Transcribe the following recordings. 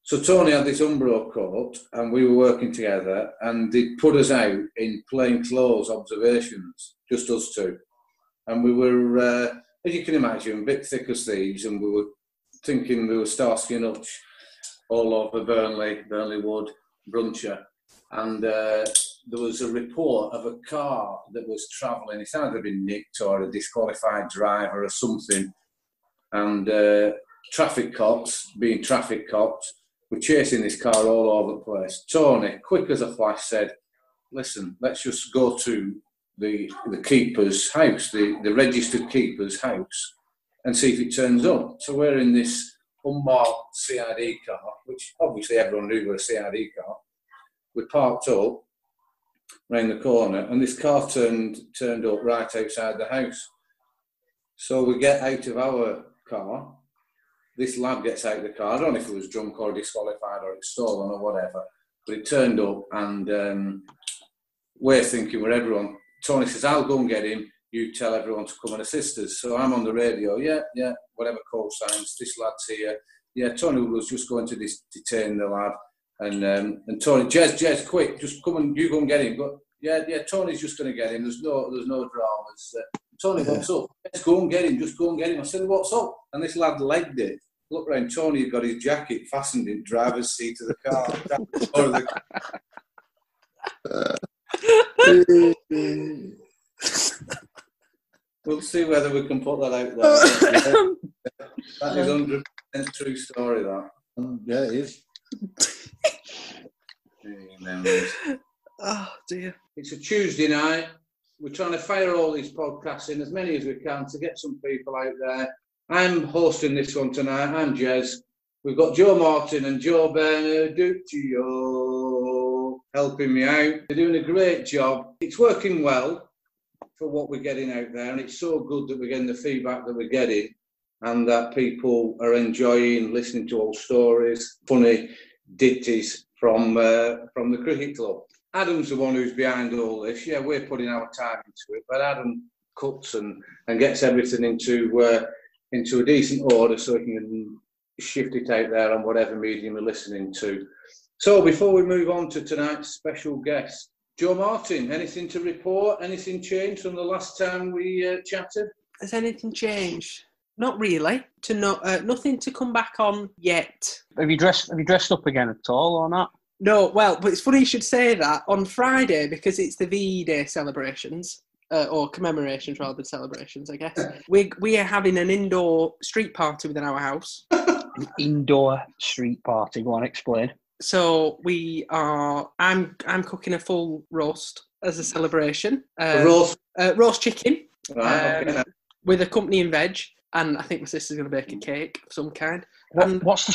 So Tony had this Umbro coat, and we were working together, and they put us out in plain clothes observations, just us two. And we were, as you can imagine, a bit thick as thieves, and we were thinking we were Starsky and Hutch all over Burnley Wood, Bruncher. And there was a report of a car that was travelling. It's either been nicked or a disqualified driver or something. And traffic cops, being traffic cops, were chasing this car all over the place. Tony, quick as a flash, said, listen, let's just go to the keeper's house, the registered keeper's house, and see if it turns up. So we're in this unmarked CID car, which obviously everyone knew was a CID car. We parked up round the corner, and this car turned up right outside the house. So we get out of our car. This lad gets out of the car. I don't know if it was drunk or disqualified or it's stolen or whatever, but it turned up, and we're thinking we're everyone. Tony says, I'll go and get him. You tell everyone to come and assist us. So I'm on the radio. Yeah, whatever call signs. This lad's here. Yeah, Tony was just going to detain the lad. And Tony, Jez, quick, just come and you go and get him. But yeah, Tony's just going to get him. There's no dramas. Tony, what's up? Let's go and get him. Just go and get him. I said, what's up? And this lad legged it. Look round, Tony had got his jacket fastened in driver's seat of the car. We'll see whether we can put that out there. That is 100% true story, that. Yeah, it is. Oh, dear. It's a Tuesday night. We're trying to fire all these podcasts in, as many as we can, to get some people out there. I'm hosting this one tonight. I'm Jez. We've got Joe Martin and Joe Bernaduccio helping me out. They're doing a great job. It's working well for what we're getting out there, and it's so good that we're getting the feedback that we're getting, and that people are enjoying listening to old stories, funny ditties from the cricket club. Adam's the one who's behind all this. Yeah, we're putting our time into it, but Adam cuts and gets everything into a decent order so he can shift it out there on whatever medium we're listening to. So before we move on to tonight's special guest, Joe Martin, anything to report? Anything changed from the last time we chatted? Has anything changed? Not really. Nothing to come back on yet. Have you dressed up again at all or not? No, well, but it's funny you should say that. On Friday, because it's the VE Day celebrations, or commemorations rather than celebrations, I guess, we are having an indoor street party within our house. An indoor street party. Go on, explain. So I'm cooking a full roast as a celebration. Roast chicken. Right, okay. With accompanying veg. And I think my sister's going to bake a cake of some kind. What's the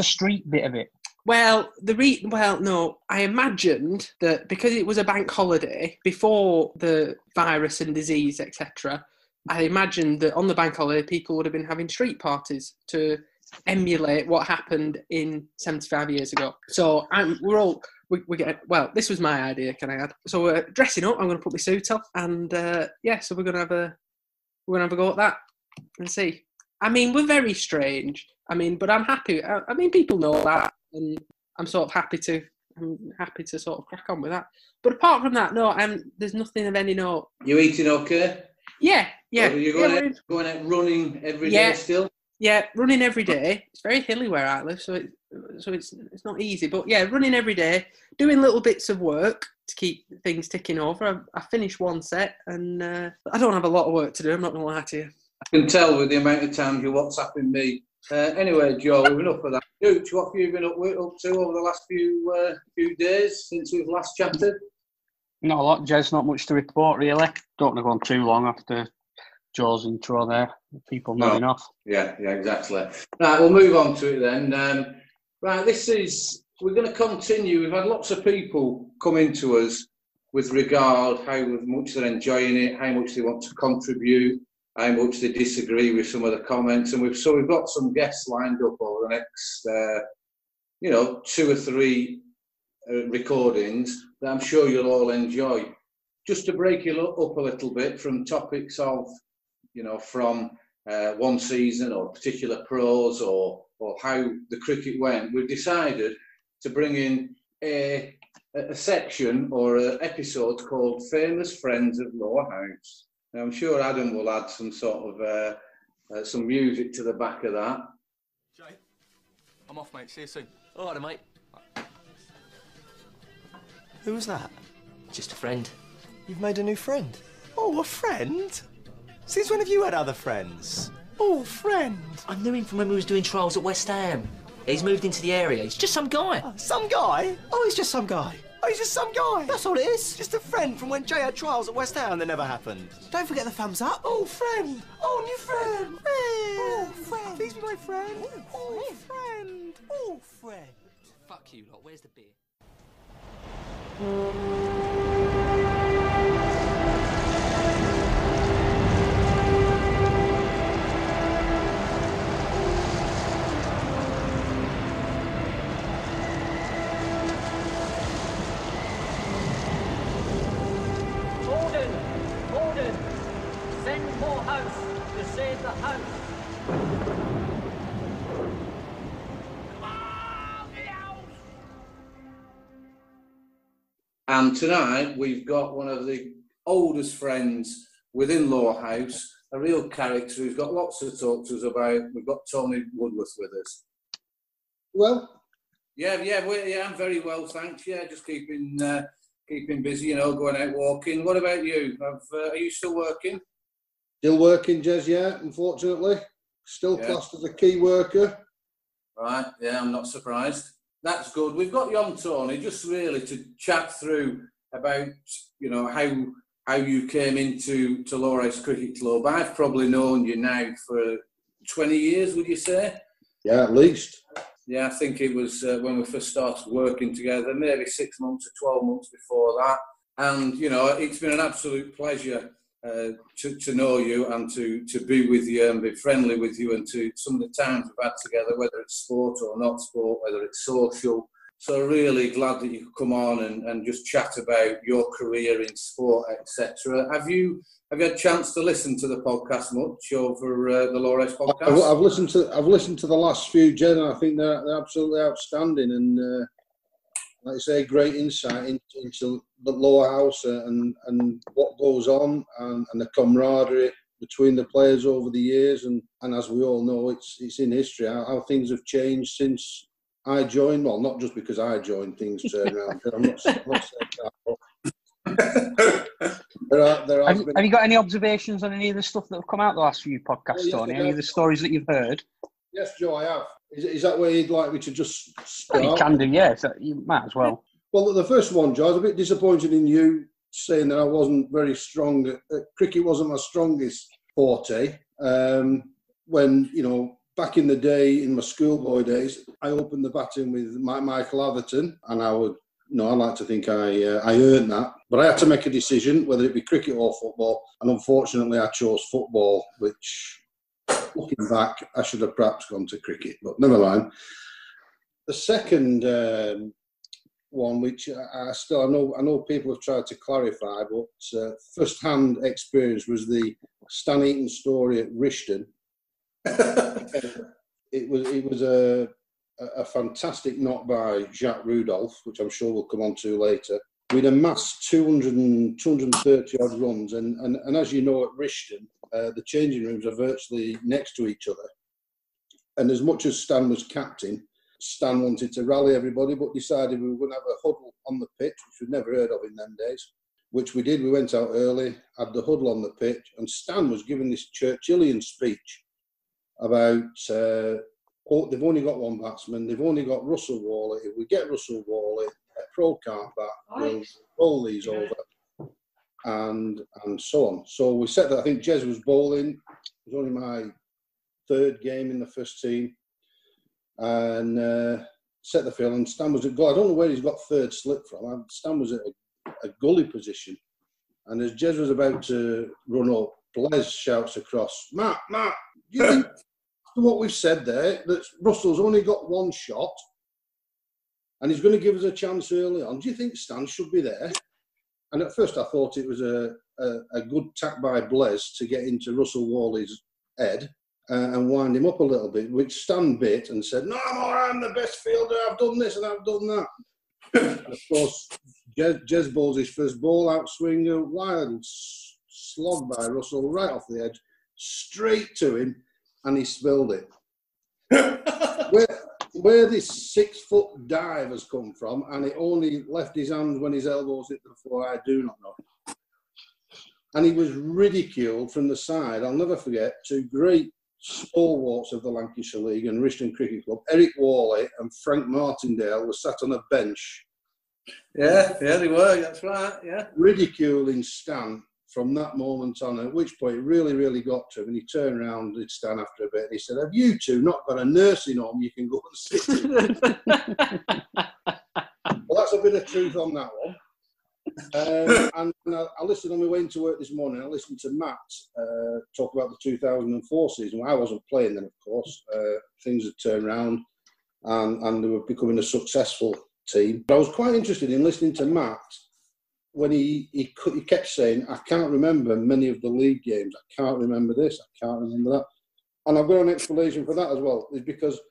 street bit of it? Well, no. I imagined that because it was a bank holiday before the virus and disease, etc. I imagined that on the bank holiday people would have been having street parties to emulate what happened in 75 years ago. So this was my idea. Can I add? So we're dressing up. I'm going to put my suit on, and so we're going to have a go at that and see. I mean, we're very strange. I mean, but I'm happy. I mean, people know that, and I'm happy to sort of crack on with that. But apart from that, no, there's nothing of any note. You eating okay? Yeah. So you're going out running every day still? Yeah, running every day. It's very hilly where I live, so it's not easy. But yeah, running every day, doing little bits of work to keep things ticking over. I finished one set, and I don't have a lot of work to do. I'm not going to lie to you. I can tell with the amount of times you're WhatsApping me. Anyway, Joe, we've enough of that. Dooch, what have you been up to over the last few days since we've last chatted? Not a lot, Jez. Not much to report, really. Don't want to go on too long after Joe's intro there. People nodding off. Yeah, exactly. Right, we'll move on to it then. We're going to continue. We've had lots of people come into us with regard how much they're enjoying it, how much they want to contribute, how much they disagree with some of the comments, and we've got some guests lined up over the next 2 or 3 recordings that I'm sure you'll all enjoy. Just to break it up a little bit from topics of from one season or particular pros or how the cricket went, we've decided to bring in a section or an episode called Famous Friends of Lowerhouse. Now, I'm sure Adam will add some sort of some music to the back of that. Jay, I'm off, mate. See you soon. All right, mate. Who was that? Just a friend. You've made a new friend? Oh, a friend? Since when have you had other friends? Oh, friend. I knew him from when we was doing trials at West Ham. He's moved into the area. He's just some guy. Some guy? Oh, he's just some guy. Oh, he's just some guy. That's all it is. Just a friend from when Jay had trials at West Ham that never happened. Don't forget the thumbs up. Oh, friend. Oh, new friend. Oh, friend. Please be my friend. Oh, friend. Oh, friend. Fuck you lot. Where's the beer? Gordon, send more house to save the house. And tonight we've got one of the oldest friends within Lowerhouse, a real character who's got lots to talk to us about. We've got Tony Woodworth with us. Well, yeah, I'm very well, thanks. Yeah, just keeping busy, going out walking. What about you? Are you still working? still working, Jez, yeah, unfortunately. Still classed as a key worker. Right, yeah, I'm not surprised. That's good. We've got you on, Tony, just really to chat through about, how you came into Lowerhouse Cricket Club. I've probably known you now for 20 years, would you say? Yeah, at least. Yeah, I think it was when we first started working together, maybe 6 months or 12 months before that. And, it's been an absolute pleasure to know you and to be with you and be friendly with you, and to some of the times we've had together, whether it's sport or not sport, whether it's social. So really glad that you could come on and just chat about your career in sport, etc. Have you had a chance to listen to the podcast much over the Lowerhouse podcast? I've listened to the last few, Jen, and I think they're absolutely outstanding, and like I say, great insight into the Lowerhouse and what goes on, and the camaraderie between the players over the years, and as we all know, it's in history how things have changed since I joined. Well, not just because I joined, things turned around. I'm not saying that. Have you got any observations on any of the stuff that have come out the last few podcasts, Tony? Any of the stories that you've heard? Yes, Joe, I have. Is that where you'd like me to just start? Well, you can do, yeah. So you might as well. Well, the first one, Joe, I was a bit disappointed in you saying that I wasn't very strong. Cricket wasn't my strongest forte. When, back in the day, in my schoolboy days, I opened the batting with Michael Atherton, and I like to think I earned that. But I had to make a decision, whether it be cricket or football, and unfortunately I chose football, which, looking back, I should have perhaps gone to cricket, but never mind. The second one, which I know people have tried to clarify, but first-hand experience was the Stan Eaton story at Rishton. It was a fantastic knock by Jacques Rudolph, which I'm sure we'll come on to later. We'd amassed 230 odd runs, and as you know, at Rishton, the changing rooms are virtually next to each other. And as much as Stan was captain, Stan wanted to rally everybody, but decided we were going to have a huddle on the pitch, which we'd never heard of in them days, which we did. We went out early, had the huddle on the pitch, and Stan was giving this Churchillian speech about, they've only got one batsman, they've only got Russell Worley. If we get Russell Worley, Pro can't bat, we'll roll these over, and so on. So we set that. I think Jez was bowling. It was only my third game in the first team, and set the field, and Stan was at goal. I don't know where he's got third slip from. Stan was at a gully position, and as Jez was about to run up, Blaise shouts across, Matt, do you think, after what we've said there, that Russell's only got one shot and he's going to give us a chance early on? Do you think Stan should be there? And at first I thought it was a good tack by Blaise to get into Russell Worley's head, and wind him up a little bit, which Stan bit and said, "No, I'm the best fielder, I've done this and I've done that." And of course, Jez bowls his first ball out swinger, wild slog by Russell, right off the edge, straight to him, and he spilled it. Where this 6 foot dive has come from, and it only left his hands when his elbows hit the floor, I do not know. And he was ridiculed from the side. I'll never forget 2 great stalwarts of the Lancashire League and Rishton Cricket Club, Eric Worley and Frank Martindale, were sat on a bench. Yeah, they were, that's right, yeah. Ridiculing Stan from that moment on, at which point it really, really got to him. And he turned around, did Stan after a bit, and he said, "Have you two not got a nursing home you can go and sit in?" Well, that's a bit of truth on that one. And I listened on my way into work this morning. I listened to Matt talk about the 2004 season. Well, I wasn't playing then, of course. Things had turned around and they were becoming a successful team. But I was quite interested in listening to Matt when he kept saying, "I can't remember many of the league games. I can't remember this. I can't remember that." And I've got an explanation for that as well. It's because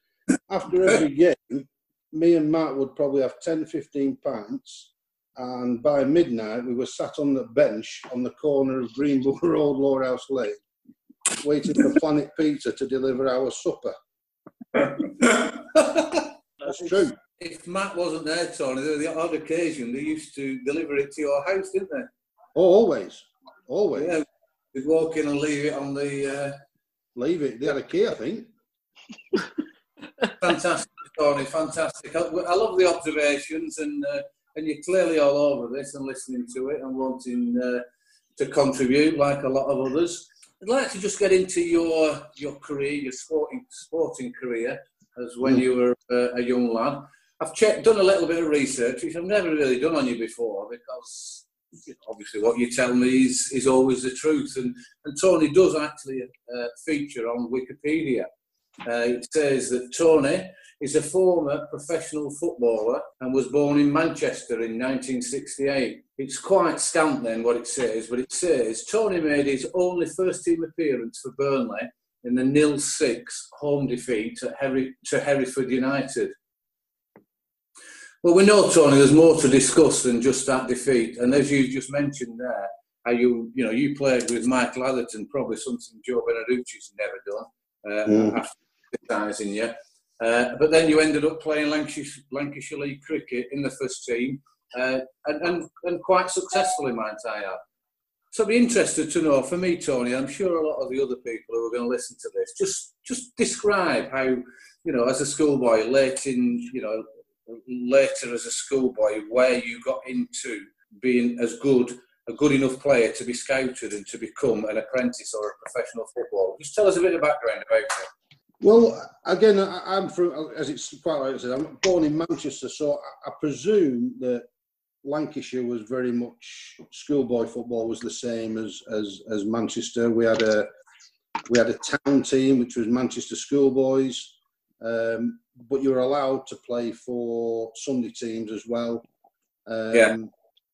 after every game, me and Matt would probably have 10, 15 pints. And by midnight, we were sat on the bench on the corner of Greenbull Road, Lowerhouse Lane, waiting for Planet Pizza to deliver our supper. That's true. If Matt wasn't there, Tony, there was the odd occasion they used to deliver it to your house, didn't they? Oh, always. Always. Yeah, they'd walk in and leave it on the... Leave it. They had a key, I think. Fantastic, Tony, fantastic. I love the observations, and you're clearly all over this and listening to it and wanting to contribute like a lot of others. I'd like to just get into your career, your sporting career, as when you were a young lad. I've done a little bit of research, which I've never really done on you before, because obviously what you tell me is always the truth. And Tony does actually feature on Wikipedia. It says that Tony is a former professional footballer and was born in Manchester in 1968. It's quite scant then what it says, but it says Tony made his only first team appearance for Burnley in the 0-6 home defeat to Hereford United. Well, we know, Tony, there's more to discuss than just that defeat. And as you just mentioned there, how you played with Michael Atherton, probably something Joe Beneducci's never done after criticising you. But then you ended up playing Lancashire League cricket in the first team, and quite successfully, might I add. So I'd be interested to know, for me, Tony, I'm sure a lot of the other people who are going to listen to this, just describe how, as a schoolboy, later as a schoolboy, where you got into being a good enough player to be scouted and to become an apprentice or a professional footballer. Just tell us a bit of background about it. Well, again, I'm from, as it's quite right, I'm born in Manchester, so I presume that Lancashire was very much, schoolboy football was the same as Manchester. We had a town team, which was Manchester Schoolboys, but you were allowed to play for Sunday teams as well. And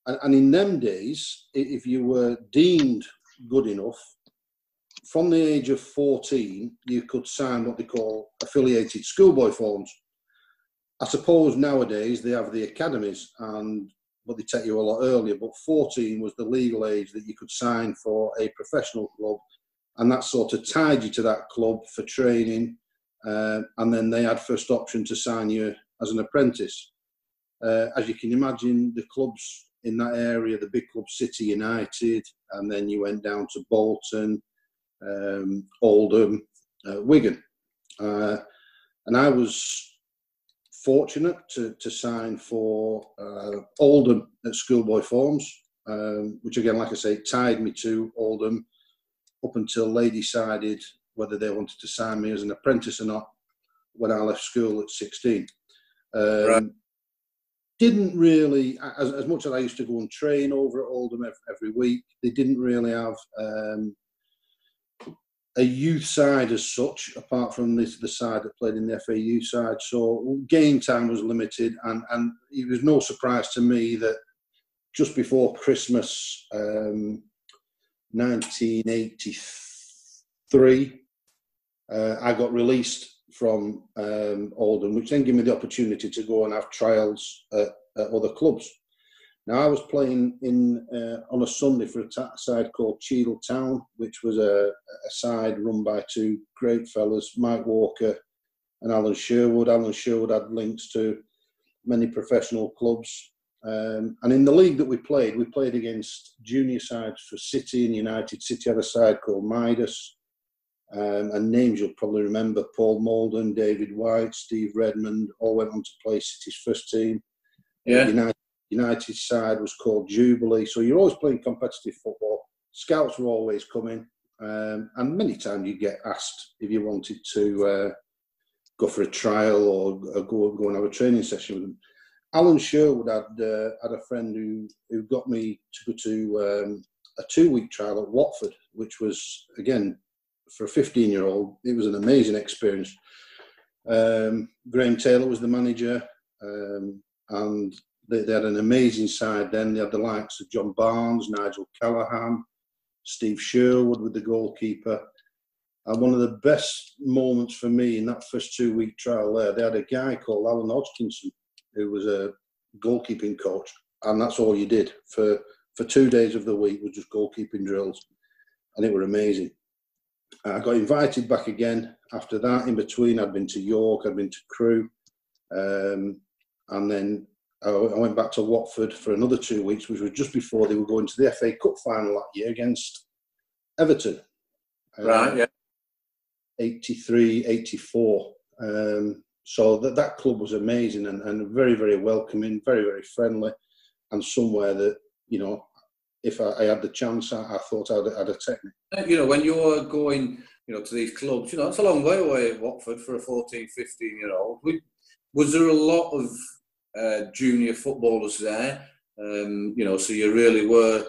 in them days, if you were deemed good enough, from the age of 14, you could sign what they call affiliated schoolboy forms. I suppose nowadays they have the academies, but they take you a lot earlier. But 14 was the legal age that you could sign for a professional club, and that sort of tied you to that club for training. And then they had first option to sign you as an apprentice. As you can imagine, the clubs in that area, the big clubs, City United, and then you went down to Bolton, Oldham, Wigan. And I was fortunate to sign for Oldham at schoolboy forms, which again, like I say, tied me to Oldham up until they decided whether they wanted to sign me as an apprentice or not when I left school at 16. Right. Didn't really, as much as I used to go and train over at Oldham every week, they didn't really have a youth side as such, apart from the side that played in the FAU side. So game time was limited, and it was no surprise to me that just before Christmas 1983, I got released from Oldham, which then gave me the opportunity to go and have trials at other clubs. Now, I was playing on a Sunday for a side called Cheadle Town, which was a side run by two great fellas, Mike Walker and Alan Sherwood. Alan Sherwood had links to many professional clubs. And in the league that we played against junior sides for City and United. City had a side called Midas. And names you'll probably remember: Paul Molden, David White, Steve Redmond, all went on to play City's first team. Yeah. United's side was called Jubilee. So you're always playing competitive football. Scouts were always coming. And many times you get asked if you wanted to go for a trial or go and have a training session with them. Alan Sherwood had a friend who got me to go to a 2-week trial at Watford, which was, again, for a 15-year-old, it was an amazing experience. Graham Taylor was the manager, and they had an amazing side then. They had the likes of John Barnes, Nigel Callahan, Steve Sherwood with the goalkeeper. And one of the best moments for me in that first 2-week trial there, they had a guy called Alan Hodgkinson, who was a goalkeeping coach, and that's all you did for 2 days of the week, was just goalkeeping drills, and it were amazing. I got invited back again after that. In between, I'd been to York, I'd been to Crewe, and then I went back to Watford for another 2 weeks, which was just before they were going to the FA Cup final that year against Everton. Right, yeah. 83, 84. So that club was amazing and very, very welcoming, very, very friendly, and somewhere that, if I had the chance, I thought I'd have taken it. When you're going, to these clubs, it's a long way away at Watford for a 14, 15-year-old. Was there a lot of junior footballers there? So you really were,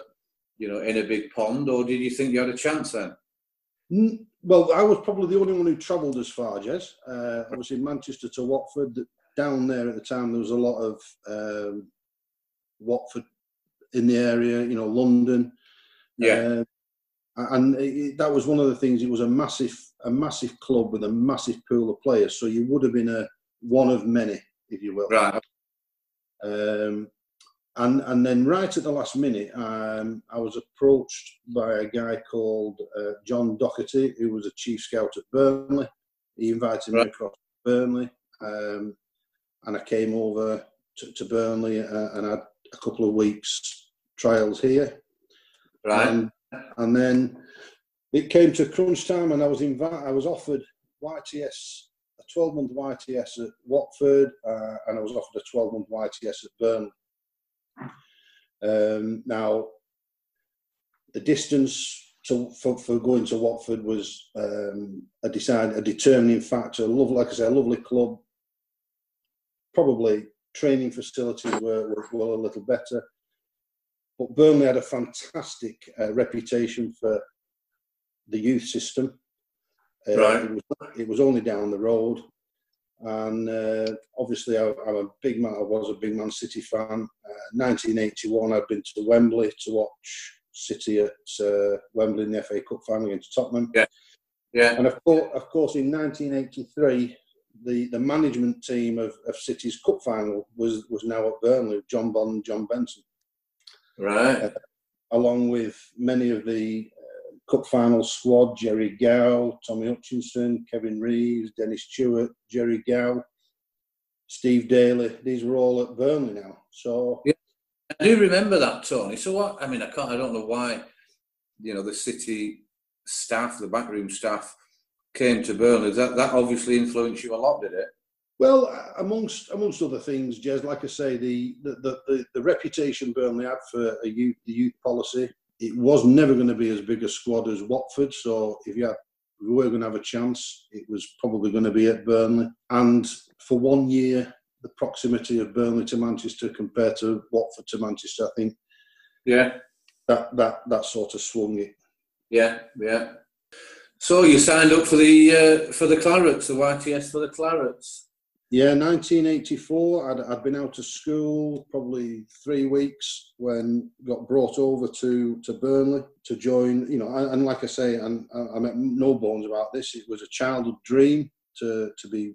in a big pond, or did you think you had a chance then? Well, I was probably the only one who travelled as far, Jez. Obviously, Manchester to Watford. Down there at the time, there was a lot of Watford in the area, London. Yeah. That was one of the things. It was a massive club with a massive pool of players. So you would have been one of many, if you will. Right. And then right at the last minute, I was approached by a guy called John Doherty, who was a chief scout at Burnley. He invited me across to Burnley, and I came over to Burnley and had a couple of weeks trials here. Right. And then it came to crunch time, and I was offered YTS, a 12-month YTS at Watford, and I was offered a 12-month YTS at Burnley. Now, the distance for going to Watford was a determining factor. Like I say, a lovely club. Probably training facilities were a little better, but Burnley had a fantastic reputation for the youth system. Right. It was only down the road. And obviously, I was a big Man City fan. 1981, I'd been to Wembley to watch City at Wembley in the FA Cup final against Tottenham. Yeah, yeah. And of course, in 1983, the management team of City's Cup final was now at Burnley with John Bond and John Benson. Right. Along with many of the Cup final squad: Jerry Gow, Tommy Hutchinson, Kevin Reeves, Dennis Stewart, Jerry Gow, Steve Daly. These were all at Burnley now. So yeah, I do remember that, Tony. So what? I mean, I don't know why. The City staff, the backroom staff, came to Burnley. That obviously influenced you a lot, did it? Well, amongst other things, Jez, like I say, the reputation Burnley had for the youth policy. It was never going to be as big a squad as Watford, so if we were going to have a chance, it was probably going to be at Burnley. And for 1 year, the proximity of Burnley to Manchester compared to Watford to Manchester, I think, yeah, that sort of swung it. Yeah, yeah. So you signed up for the Clarets, the YTS for the Clarets. Yeah, 1984. I'd been out of school probably 3 weeks when got brought over to Burnley to join. You know, and like I say, and I make no bones about this. It was a childhood dream to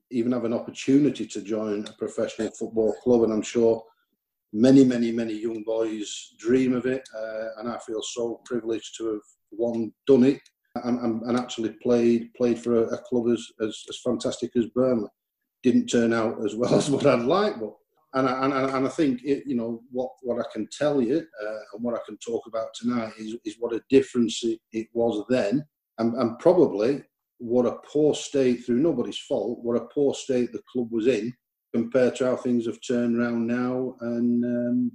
even have an opportunity to join a professional football club, and I'm sure many young boys dream of it. And I feel so privileged to have done it, and actually played for a club as fantastic as Burnley. Didn't turn out as well as what I'd like, but and I think you know what I can tell you and what I can talk about tonight is what a difference it was then, and probably what a poor state, through nobody's fault, what a poor state the club was in compared to how things have turned around now, and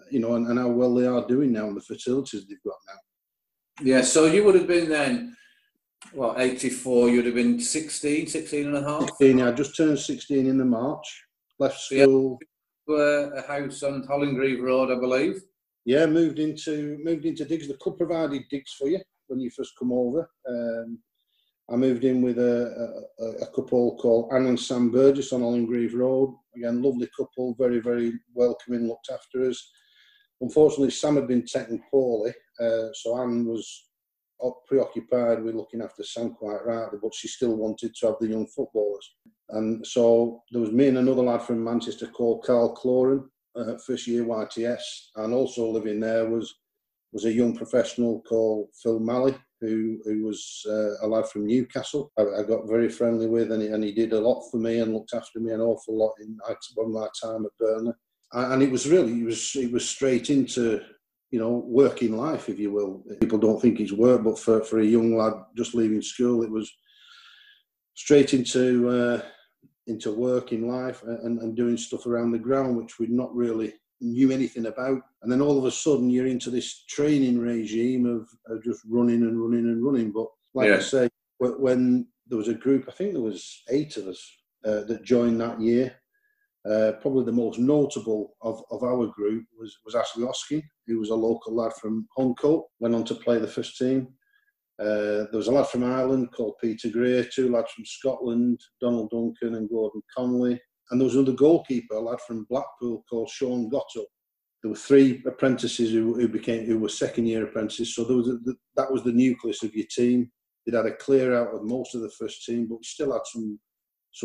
you know, and how well they are doing now, and the facilities they've got now. Yeah, so you would have been then. Well, 84, you'd have been 16 and a half? 16, yeah, I just turned 16 in the March. Left school. A house on Hollingreve Road, I believe? Yeah, moved into digs. The club provided digs for you when you first come over. I moved in with a couple called Anne and Sam Burgess on Hollingreve Road. Again, lovely couple, very, very welcoming, looked after us. Unfortunately, Sam had been taken poorly, so Anne was preoccupied with looking after Sam quite rightly, but she still wanted to have the young footballers. And so there was me and another lad from Manchester called Carl Cloran, first year YTS, and also living there was a young professional called Phil Malley, who was a lad from Newcastle. I got very friendly with, and he did a lot for me and looked after me an awful lot in my time at Burnley. And it was straight into, you know, working life, if you will. People don't think it's work, but for a young lad just leaving school, it was straight into working life and doing stuff around the ground, which we'd not really knew anything about. And then all of a sudden, you're into this training regime of just running. But like I say, when there was a group, I think there was 8 of us that joined that year. Probably the most notable of our group was Ashley Hosking, who was a local lad from Huncote, went on to play the first team. There was a lad from Ireland called Peter Gray, 2 lads from Scotland, Donald Duncan and Gordon Conley. And there was another goalkeeper, a lad from Blackpool called Sean Gotto. There were 3 apprentices who were second-year apprentices. So that was the nucleus of your team. They'd had a clear out of most of the first team, but we still had some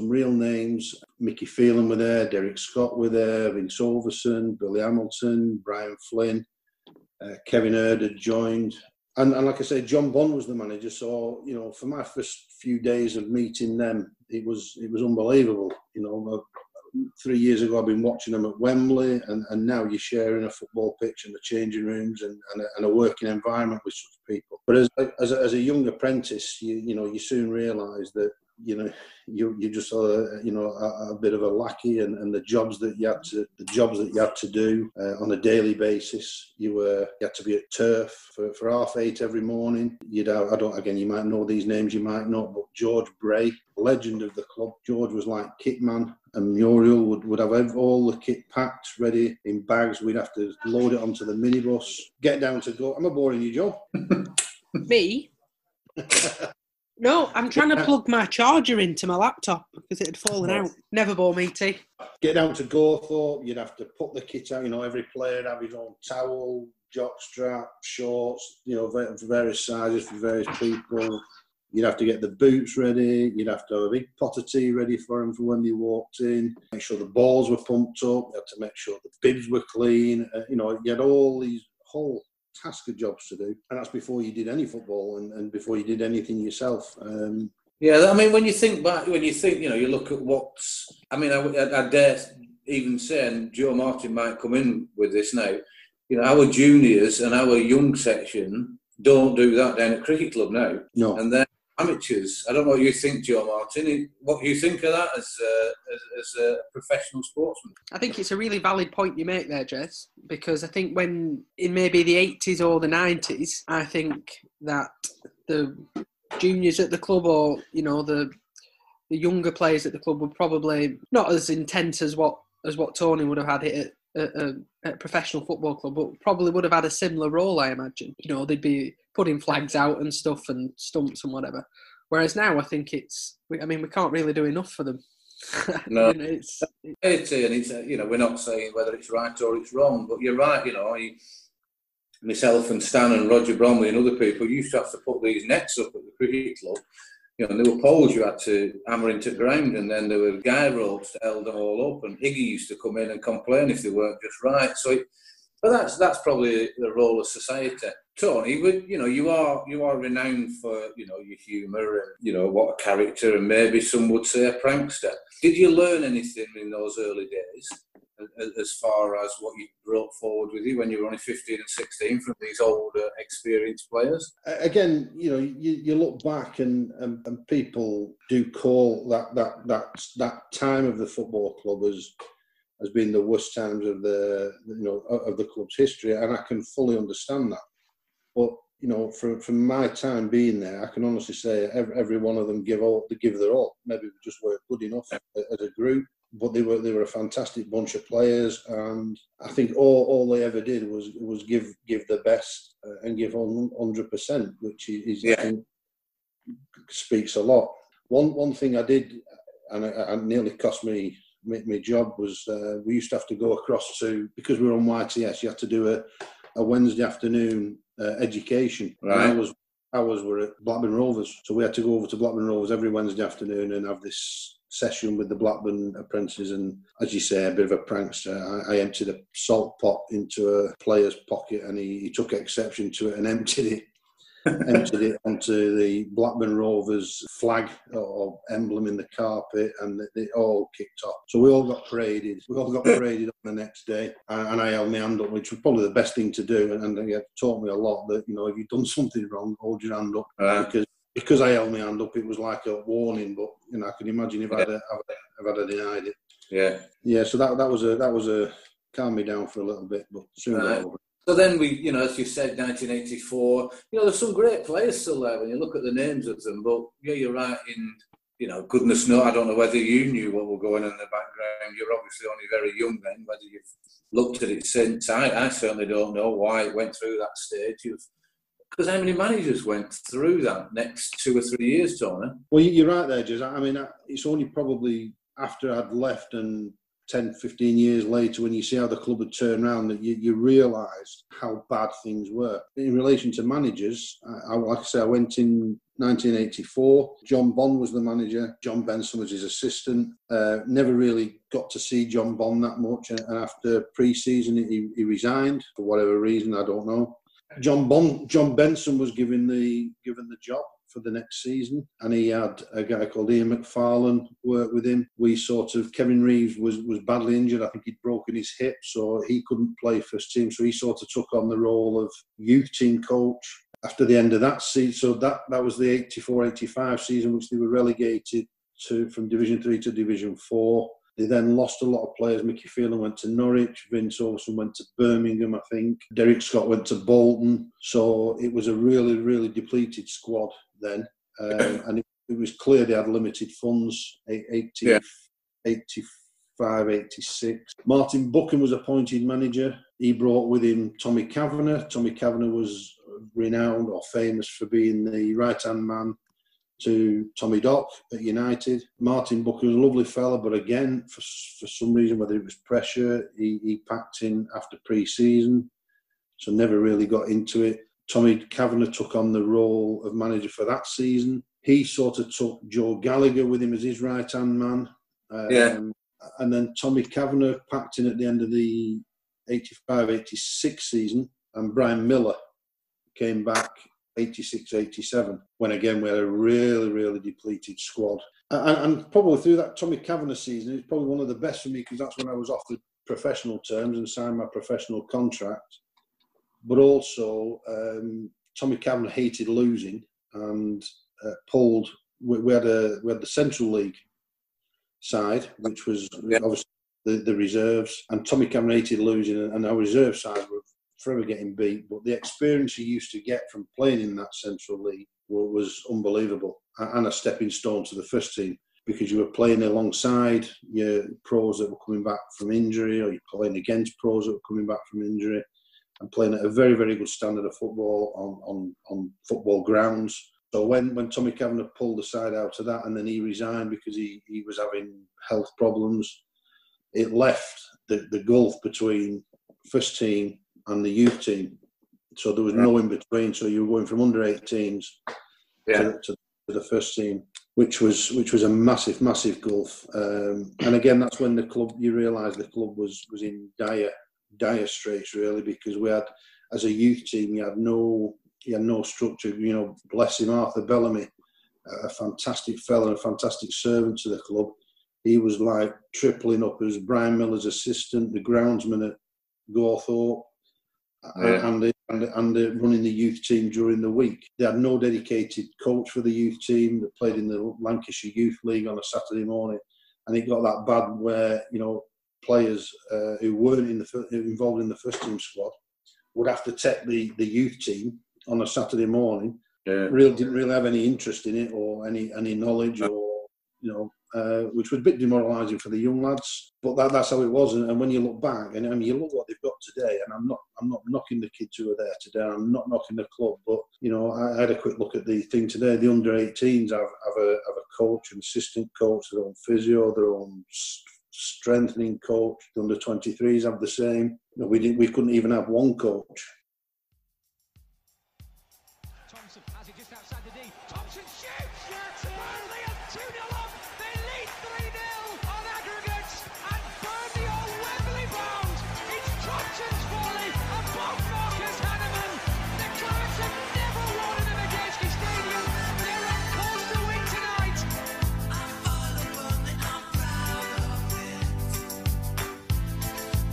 real names. Mickey Phelan were there, Derek Scott were there, Vince Overson, Billy Hamilton, Brian Flynn, Kevin Hurd had joined. And like I said, John Bond was the manager. So, you know, for my first few days of meeting them, it was unbelievable. You know, 3 years ago, I've been watching them at Wembley, and now you're sharing a football pitch and the changing rooms and a working environment with such people. But as a young apprentice, you soon realise that, you know, you're just a bit of a lackey, and the jobs that you had to do on a daily basis. You had to be at turf for 8:30 every morning. You might know these names, you might not, but George Bray, legend of the club. George was like kit man, and Muriel would have all the kit packed ready in bags. We'd have to load it onto the minibus, get down to go. Am I boring you, Joe? Me? No, I'm trying to plug my charger into my laptop because it had fallen out. Never bore me, T. Get down to Gawthorpe, you'd have to put the kit out. You know, every player would have his own towel, jockstrap, shorts, you know, various sizes for various people. You'd have to get the boots ready. You'd have to have a big pot of tea ready for them for when they walked in. Make sure the balls were pumped up. You had to make sure the bibs were clean. You know, you had all these whole task of jobs to do, and that's before you did any football and before you did anything yourself. Yeah, I mean, when you think back, you know, you look at what's, I mean, I dare even say, and Joe Martin might come in with this now, you know, our juniors and our young section don't do that down at Cricket Club now. No. And they're amateurs. I don't know what you think, Joe Martin. What you think of that as a professional sportsman? I think it's a really valid point you make there, Jez, because I think when in maybe the 80s or the 90s, I think that the juniors at the club, or, you know, the younger players at the club were probably not as intense as what Tony would have had it at a professional football club, but probably would have had a similar role, I imagine. You know, they'd be putting flags out and stuff and stumps and whatever. Whereas now I think we can't really do enough for them. No, You know, it's and it's we're not saying whether it's right or it's wrong, but you're right. Myself and Stan and Roger Bromley and other people used to have to put these nets up at the cricket club. And there were poles you had to hammer into the ground, and then there were guy ropes that held them all up. And Iggy used to come in and complain if they weren't just right. But that's probably the role of society. Tony, you are renowned for your humour and what a character, and maybe some would say a prankster. Did you learn anything in those early days, as far as what you brought forward with you when you were only 15 and 16 from these older, experienced players? Again, you look back and people do call that time of the football club as being the worst times of the club's history, and I can fully understand that. But from my time being there, I can honestly say every one of them give their all. Maybe we just weren't good enough as a group, but they were a fantastic bunch of players, and I think all they ever did was give the best and give 100%, which is I think speaks a lot. One thing I did, and it nearly cost me my job, was we used to have to go across to, because we were on YTS, you had to do a Wednesday afternoon education. Right. And ours were at Blackburn Rovers, so we had to go over to Blackburn Rovers every Wednesday afternoon and have this session with the Blackburn apprentices. And as you say, a bit of a prankster. I emptied a salt pot into a player's pocket, and he took exception to it and emptied it onto the Blackburn Rovers flag or emblem in the carpet, and it all kicked off. So we all got paraded. On the next day, and I held my hand up, which was probably the best thing to do. And it taught me a lot that if you've done something wrong, hold your hand up, because I held my hand up, it was like a warning. But I can imagine if I'd have denied it. Yeah. So that was a calm me down for a little bit, but soon got over. So then we, as you said, 1984, there's some great players still there when you look at the names of them. But you're right in, goodness knows, I don't know whether you knew what were going on in the background. You're obviously only very young then, whether you've looked at it since. I certainly don't know why it went through that stage. Because how many managers went through that next 2 or 3 years, Tony? Well, you're right there, Jez. I mean, it's only probably after I'd left and 10, 15 years later, when you see how the club had turned around, that you realise how bad things were. In relation to managers, like I say, I went in 1984. John Bond was the manager. John Benson was his assistant. Never really got to see John Bond that much. And after pre-season, he resigned for whatever reason, I don't know. John Benson was given the job for the next season, and he had a guy called Ian McFarlane work with him. Kevin Reeves was badly injured. I think he'd broken his hip, so he couldn't play first team, so he sort of took on the role of youth team coach after the end of that season. So that was the 84-85 season, which they were relegated from Division 3 to Division 4. They then lost a lot of players. Mickey Phelan went to Norwich. Vince Olsen went to Birmingham, I think. Derek Scott went to Bolton. So it was a really, really depleted squad then. And it was clear they had limited funds, 85, 86. Martin Buchan was appointed manager. He brought with him Tommy Kavanagh. Tommy Kavanagh was renowned or famous for being the right-hand man to Tommy Dock at United. Martin Buchan was a lovely fella, but again, for some reason, whether it was pressure, he packed in after pre-season, so never really got into it. Tommy Kavanagh took on the role of manager for that season. He sort of took Joe Gallagher with him as his right-hand man. And then Tommy Kavanagh packed in at the end of the 85-86 season, and Brian Miller came back 86-87, when again we had a really, really depleted squad. And probably through that Tommy Kavanagh season, it was probably one of the best for me, because that's when I was offered professional terms and signed my professional contract. But also, Tommy Kavanagh hated losing and pulled. We had the Central League side, which was obviously the reserves, and Tommy Kavanagh hated losing, and our reserve side were forever getting beat. But the experience you used to get from playing in that Central League was unbelievable, and a stepping stone to the first team, because you were playing alongside your pros that were coming back from injury, or you're playing against pros that were coming back from injury, and playing at a very, very good standard of football on football grounds. So when Tommy Kavanagh pulled the side out of that and then he resigned because he was having health problems, it left the gulf between first team and the youth team. So there was no in between. So you were going from under 18s to the first team, which was a massive, massive gulf. And again, that's when the club, you realise the club was in dire straits really, because we had, as a youth team, you had no structure. You know, bless him, Arthur Bellamy, a fantastic fella, a fantastic servant to the club. He was like tripling up as Brian Miller's assistant, the groundsman at Gawthorpe, and running the youth team during the week. They had no dedicated coach for the youth team that played in the Lancashire Youth League on a Saturday morning, and it got that bad where, you know, players who weren't involved in the first team squad would have to take the youth team on a Saturday morning. Really didn't really have any interest in it or any knowledge, or, you know, which was a bit demoralising for the young lads. But that's how it was. And when you look back, and I mean, you look what they've got today, and I'm not knocking the kids who are there today. I'm not knocking the club, but, you know, I had a quick look at the thing today. The under 18s have a coach, an assistant coach, their own physio, their own strengthening coach. The under 23s have the same. You know, we couldn't even have one coach. Thompson has it just outside the D. Thompson shoots! Burnley are 2-0 up. They lead 3-0 on aggregate. And Burnley are Wembley bound. It's Thompson's volley above Marcus Hanneman. The Clarets have never won in an Against Stadium. They're on course to win tonight. I follow Burnley, I'm proud of it.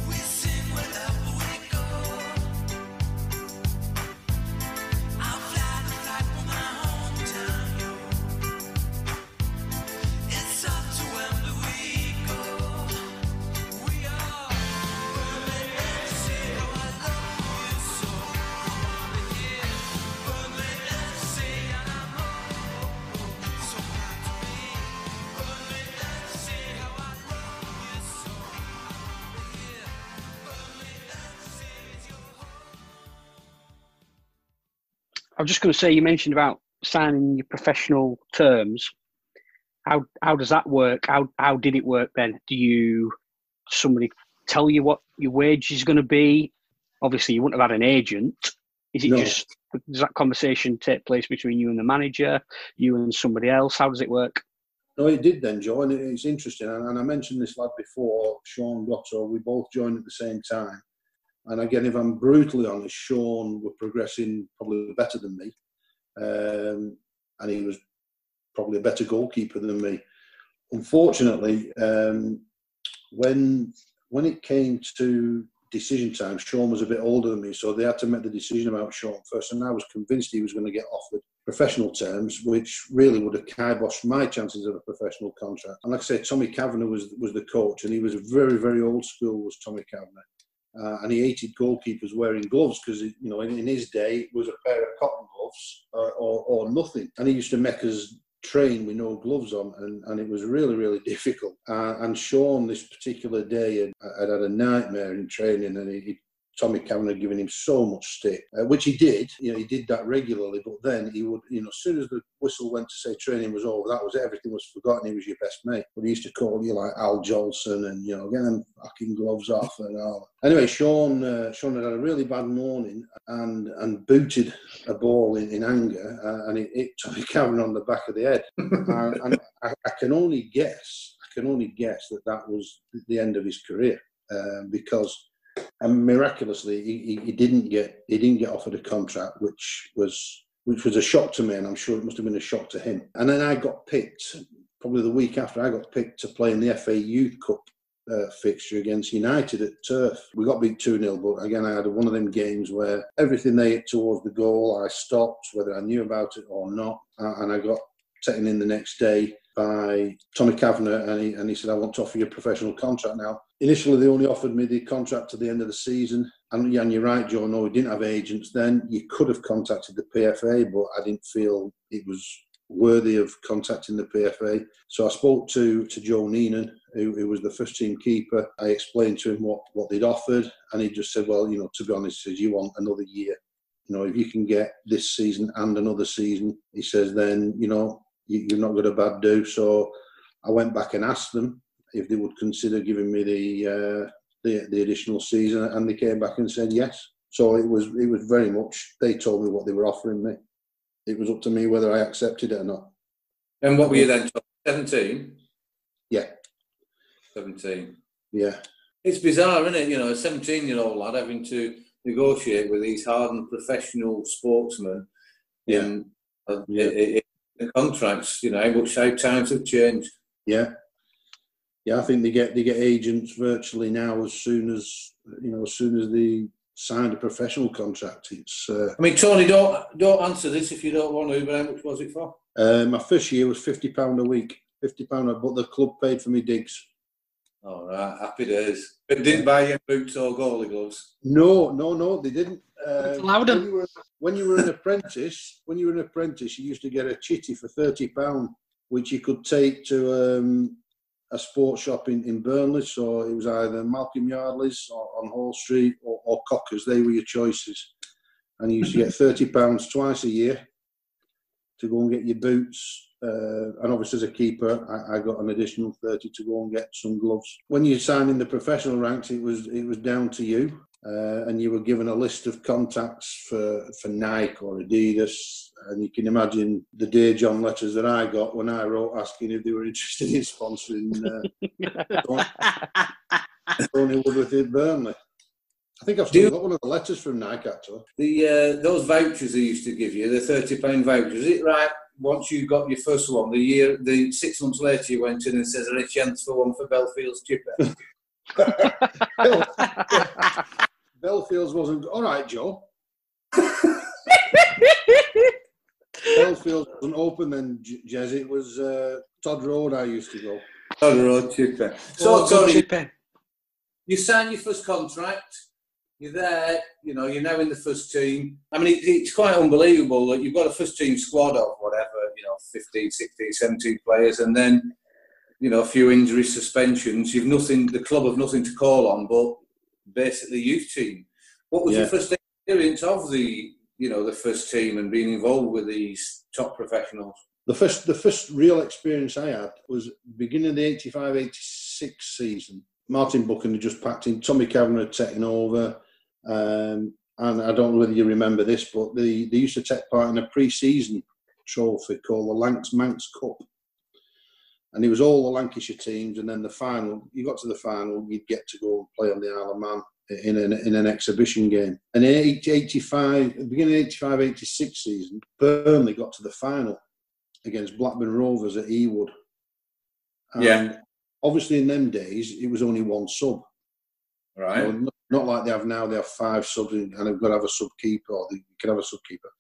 We sing wherever we go. I'll fly the flag for my hometown, yo. It's up to Wembley we go. We are Burnley FC. Oh, I love you so. I'm here, Burnley FC, and I'm so proud to be Burnley FC. How I love you so. I'm here, Burnley FC is your home. I was just going to say, you mentioned about signing your professional terms. How does that work? How did it work then? Somebody tell you what your wage is going to be? Obviously, you wouldn't have had an agent. Is it No. just, does that conversation take place between you and the manager, you and somebody else? How does it work? No, it did then, Joe, and it's interesting. And I mentioned this lad before, Sean Gotto. We both joined at the same time. And again, if I'm brutally honest, Sean were progressing probably better than me. And he was probably a better goalkeeper than me. Unfortunately, when it came to decision time, Sean was a bit older than me, so they had to make the decision about Sean first. And I was convinced he was going to get offered professional terms, which really would have kiboshed my chances of a professional contract. And like I say, Tommy Kavanagh was the coach, and he was very, very old school, was Tommy Kavanagh. And he hated goalkeepers wearing gloves because, you know, in his day, it was a pair of cotton gloves or nothing. And he used to make us train with no gloves on, and it was really, really difficult. And Sean, this particular day, had a nightmare in training, and Tommy Kavanagh giving him so much stick, which he did. You know, he did that regularly, but then he would, you know, as soon as the whistle went to say training was over, that was it, everything was forgotten. He was your best mate. But he used to call you like Al Jolson and, you know, get them fucking gloves off and all. Anyway, Sean had had a really bad morning and booted a ball in anger, and it hit Tommy Kavanagh on the back of the head. and I can only guess that was the end of his career, because. And miraculously, he didn't get offered a contract, which was a shock to me, and I'm sure it must have been a shock to him. And then I got picked, probably the week after, I got picked to play in the FA Youth Cup fixture against United at Turf. We got beat 2-0, but again, I had one of them games where everything they hit towards the goal, I stopped, whether I knew about it or not, and I got taken in the next day by Tommy Kavanagh, and he said, I want to offer you a professional contract now. Initially, they only offered me the contract to the end of the season. And you're right, Joe, no, we didn't have agents then. You could have contacted the PFA, but I didn't feel it was worthy of contacting the PFA. So I spoke to Joe Neenan, who was the first team keeper. I explained to him what they'd offered, and he just said, well, you know, to be honest, he says, you want another year. if you can get this season and another season, he says, then, you're not got a bad do. So I went back and asked them if they would consider giving me the additional season, and they came back and said yes. So it was very much, they told me what they were offering me. It was up to me whether I accepted it or not. And what were you then? 17? Yeah. 17. Yeah. It's bizarre, isn't it? A 17-year-old lad having to negotiate with these hardened professional sportsmen in the contracts. How times have changed. Yeah. Yeah, I think they get agents virtually now as soon as they signed a professional contract. It's. Tony, don't answer this if you don't want to. But how much was it for? My first year was £50 a week. £50, but the club paid for me digs. All right, happy days. But didn't buy you boots or goalie gloves? No, they didn't. Allowed them. When you were an apprentice, you used to get a chitty for £30, which you could take to a sports shop in Burnley. So it was either Malcolm Yardley's or on Hall Street or Cockers. They were your choices. And you used to get £30 twice a year to go and get your boots. And obviously as a keeper, I got an additional 30 to go and get some gloves. When you signed in the professional ranks, it was down to you. And you were given a list of contacts for Nike or Adidas. And you can imagine the Dear John letters that I got when I wrote asking if they were interested in sponsoring Tony Woodworth at Burnley. I think I've still got one of the letters from Nike, actually. Those vouchers they used to give you, the £30 vouchers, is it right? Once you got your first one, the 6 months later you went in and says, "Are a chance for one for Belfield's chipper?" Belfield's wasn't all right, Joe. Belfield's wasn't open then, Jez. It was Todd Road. I used to go. Todd Road chipper. So Tony, you sign your first contract. You're there. You're now in the first team. It's quite unbelievable that you've got a first team squad of whatever, 15, 16, 17 players, and then a few injuries, suspensions. The club have nothing to call on, but basically youth team. What was your first experience of the first team and being involved with these top professionals? The first real experience I had was beginning of the 85-86 season. Martin Buchan had just packed in. Tommy Kavanagh had taken over. And I don't know whether you remember this, but they used to take part in a pre-season trophy called the Lancs Manx Cup. And it was all the Lancashire teams, and then the final, you got to the final, you'd get to go and play on the Isle of Man in an exhibition game. And in beginning of 85-86 season, Burnley got to the final against Blackburn Rovers at Ewood. And obviously in them days, it was only one sub. Right. Not like they have now, they have 5 subs and they've got to have a sub-keeper, or they can have a sub-keeper.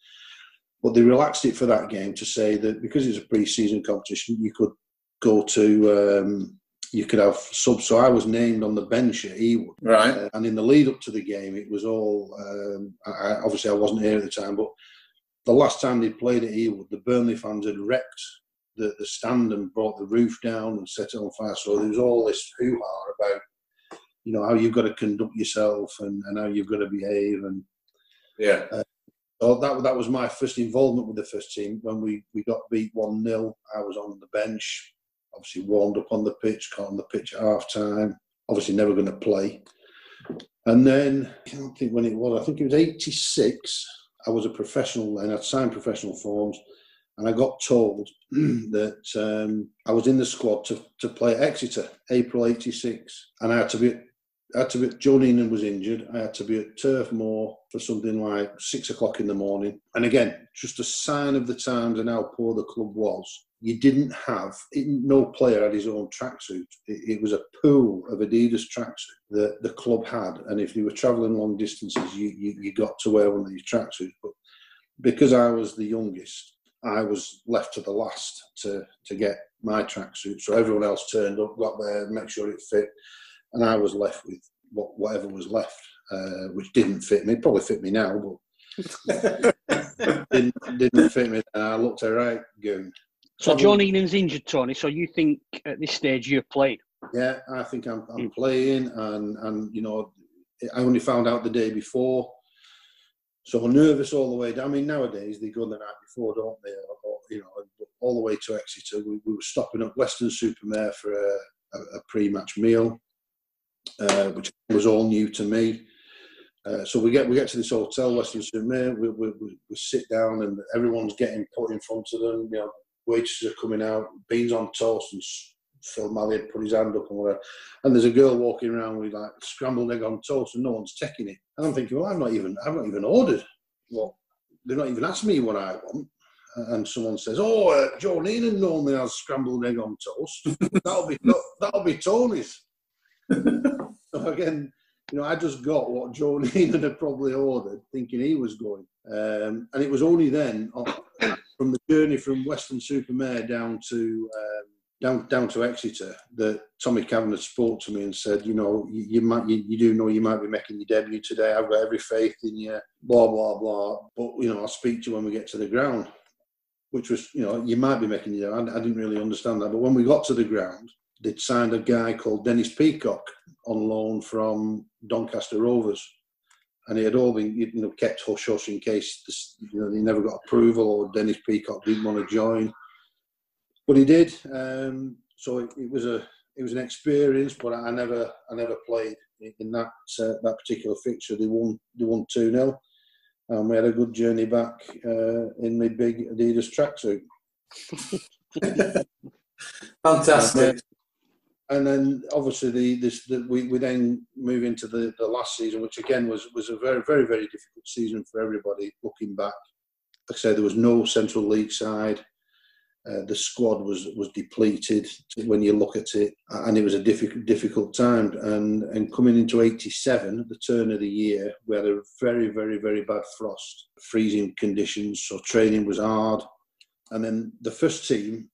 But they relaxed it for that game to say that because it's a pre-season competition, you could go to, you could have subs. So I was named on the bench at Ewood. Right. And in the lead up to the game, it was all, obviously I wasn't here at the time, but the last time they played at Ewood, the Burnley fans had wrecked the stand and brought the roof down and set it on fire. So there was all this hoo-ha about, how you've got to conduct yourself and how you've got to behave. And so that was my first involvement with the first team. When we got beat 1-0, I was on the bench, obviously warmed up on the pitch, caught on the pitch at half-time, obviously never going to play. And then, I can't think when it was, I think it was 86, I was a professional then, I'd signed professional forms, and I got told that I was in the squad to play at Exeter, April 86, and I had to be, Joe Neenan was injured. I had to be at Turf Moor for something like 6 o'clock in the morning. And again, just a sign of the times and how poor the club was. You didn't have, no player had his own tracksuit. It was a pool of Adidas tracksuit that the club had. And if you were travelling long distances, you got to wear one of these tracksuits. But because I was the youngest, I was left to the last to get my tracksuit. So everyone else turned up, got there, make sure it fit. And I was left with whatever was left, which didn't fit me. Probably fit me now, but didn't fit me. And I looked all right, going. So John Enan's injured, Tony. So you think at this stage you're playing? Yeah, I think I'm playing, and I only found out the day before. So nervous all the way down. I mean, nowadays they go the night before, don't they? Or, you know, all the way to Exeter. We were stopping at Weston-super-Mare for a pre-match meal, which was all new to me. So we get to this hotel, Weston-super-Mare. We sit down, and everyone's getting put in front of them. You know, waitresses are coming out, beans on toast, and Phil Malley had put his hand up and whatever. And there's a girl walking around with like scrambled egg on toast, and no one's taking it. And I'm thinking, well, I've not even ordered. Well, they've not even asked me what I want. And someone says, "Oh, Joe Neenan normally has scrambled egg on toast. that'll be Tony's." So again, you know, I just got what Joe Neenan had probably ordered, thinking he was going. And it was only then, from the journey from Weston-super-Mare down to Exeter, that Tommy Kavanagh spoke to me and said, you know, you do know you might be making your debut today. I've got every faith in you, blah, blah, blah. But, you know, I'll speak to you when we get to the ground, which was, you know, you might be making your debut. I didn't really understand that. But when we got to the ground, they'd signed a guy called Dennis Peacock on loan from Doncaster Rovers. And he had all been, you know, kept hush-hush in case, you know, they never got approval or Dennis Peacock didn't want to join. But he did. So it was an experience, but I never played in that particular fixture. They won 2-0, and we had a good journey back in my big Adidas tracksuit. Fantastic. And then obviously we then move into the last season, which again was a very, very, very difficult season for everybody. Looking back, like I said, there was no Central League side. The squad was depleted when you look at it, and it was a difficult time. And coming into '87, at the turn of the year, we had a very, very, very bad frost, freezing conditions, so training was hard. And then the first team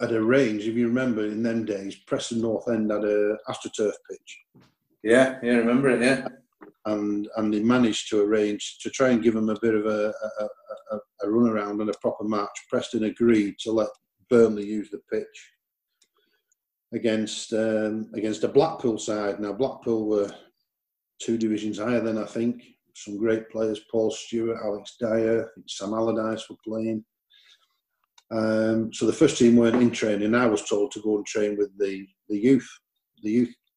had arranged, if you remember, in them days, Preston North End had a AstroTurf pitch. Yeah, I remember it. Yeah. And they managed to arrange to try and give them a bit of a run around and a proper match. Preston agreed to let Burnley use the pitch against a Blackpool side. Now Blackpool were 2 divisions higher than I think. Some great players: Paul Stewart, Alex Dyer, I think Sam Allardyce were playing. So the first team weren't in training. I was told to go and train with the youth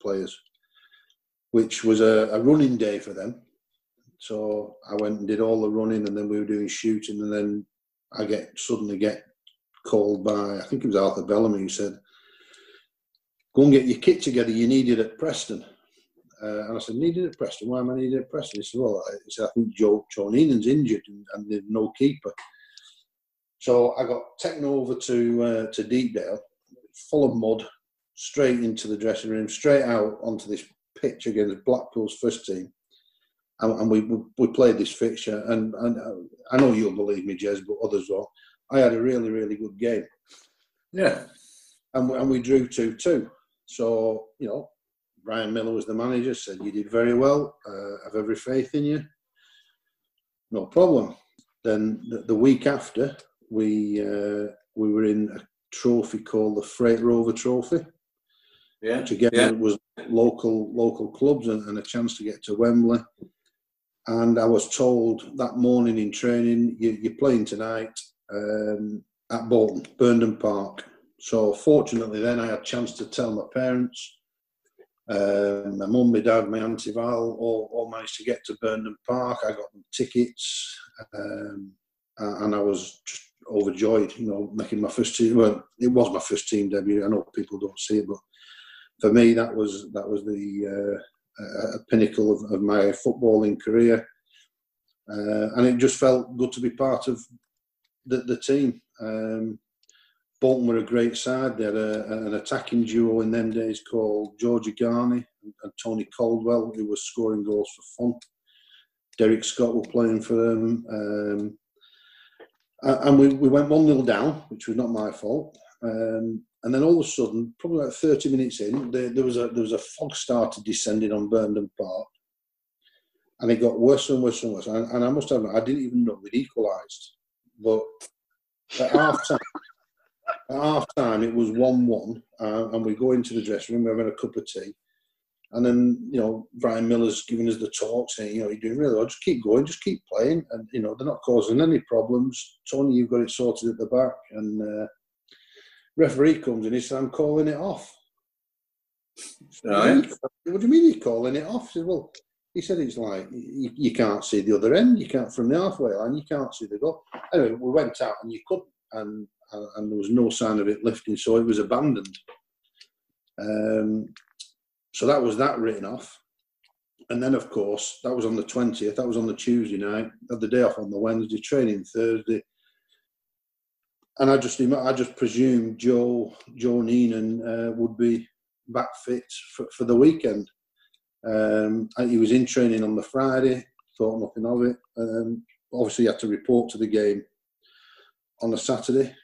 players, which was a running day for them. So I went and did all the running, and then we were doing shooting, and then I suddenly get called by, I think it was Arthur Bellamy, who said, "Go and get your kit together, you need it at Preston." And I said, "Needed at Preston? Why am I needed at Preston?" He said, "Well, I think Joe Neenan's injured and there's no keeper." So I got taken over to Deepdale, full of mud, straight into the dressing room, straight out onto this pitch against Blackpool's first team, and we played this fixture. And I know you'll believe me, Jez, but others won't. I had a really, really good game. Yeah, and we drew 2-2. So you know, Brian Miller was the manager. Said, "You did very well. Have every faith in you. No problem." Then the week after, we were in a trophy called the Freight Rover Trophy. Yeah, which again was local clubs and a chance to get to Wembley. And I was told that morning in training, you're playing tonight at Bolton, Burnden Park. So fortunately then I had a chance to tell my parents. My mum, my dad, my auntie Val all managed to get to Burnden Park. I got them tickets, and I was just overjoyed, you know, making my first team. Well, it was my first team debut. I know people don't see it, but for me, that was the pinnacle of my footballing career, and it just felt good to be part of the team. Bolton were a great side. They had an attacking duo in them days called Georgie Garney and Tony Caldwell, who was scoring goals for fun. Derek Scott were playing for them, and we went 1-0 down, which was not my fault. And then all of a sudden, probably about 30 minutes in, there was a fog started descending on Burnden Park, and it got worse and worse and worse. And I must admit, I didn't even know we'd equalised. But at half time, it was 1-1, and we go into the dressing room, we're having a cup of tea, And then, Brian Miller's giving us the talk saying, you're doing really well, just keep going, just keep playing. And, they're not causing any problems. Tony, you've got it sorted at the back. And referee comes in, he said, I'm calling it off. Right. What do you mean you're calling it off? He said, well, it's like, you can't see the other end. You can't, from the halfway line, you can't see the goal. Anyway, we went out and you couldn't. And there was no sign of it lifting, so it was abandoned. So that was that written off. And then, of course, that was on the 20th. That was on the Tuesday night. Had the day off on the Wednesday, training Thursday. And I just presumed Joe Neenan would be back fit for the weekend. He was in training on the Friday, thought nothing of it. Obviously, he had to report to the game on the Saturday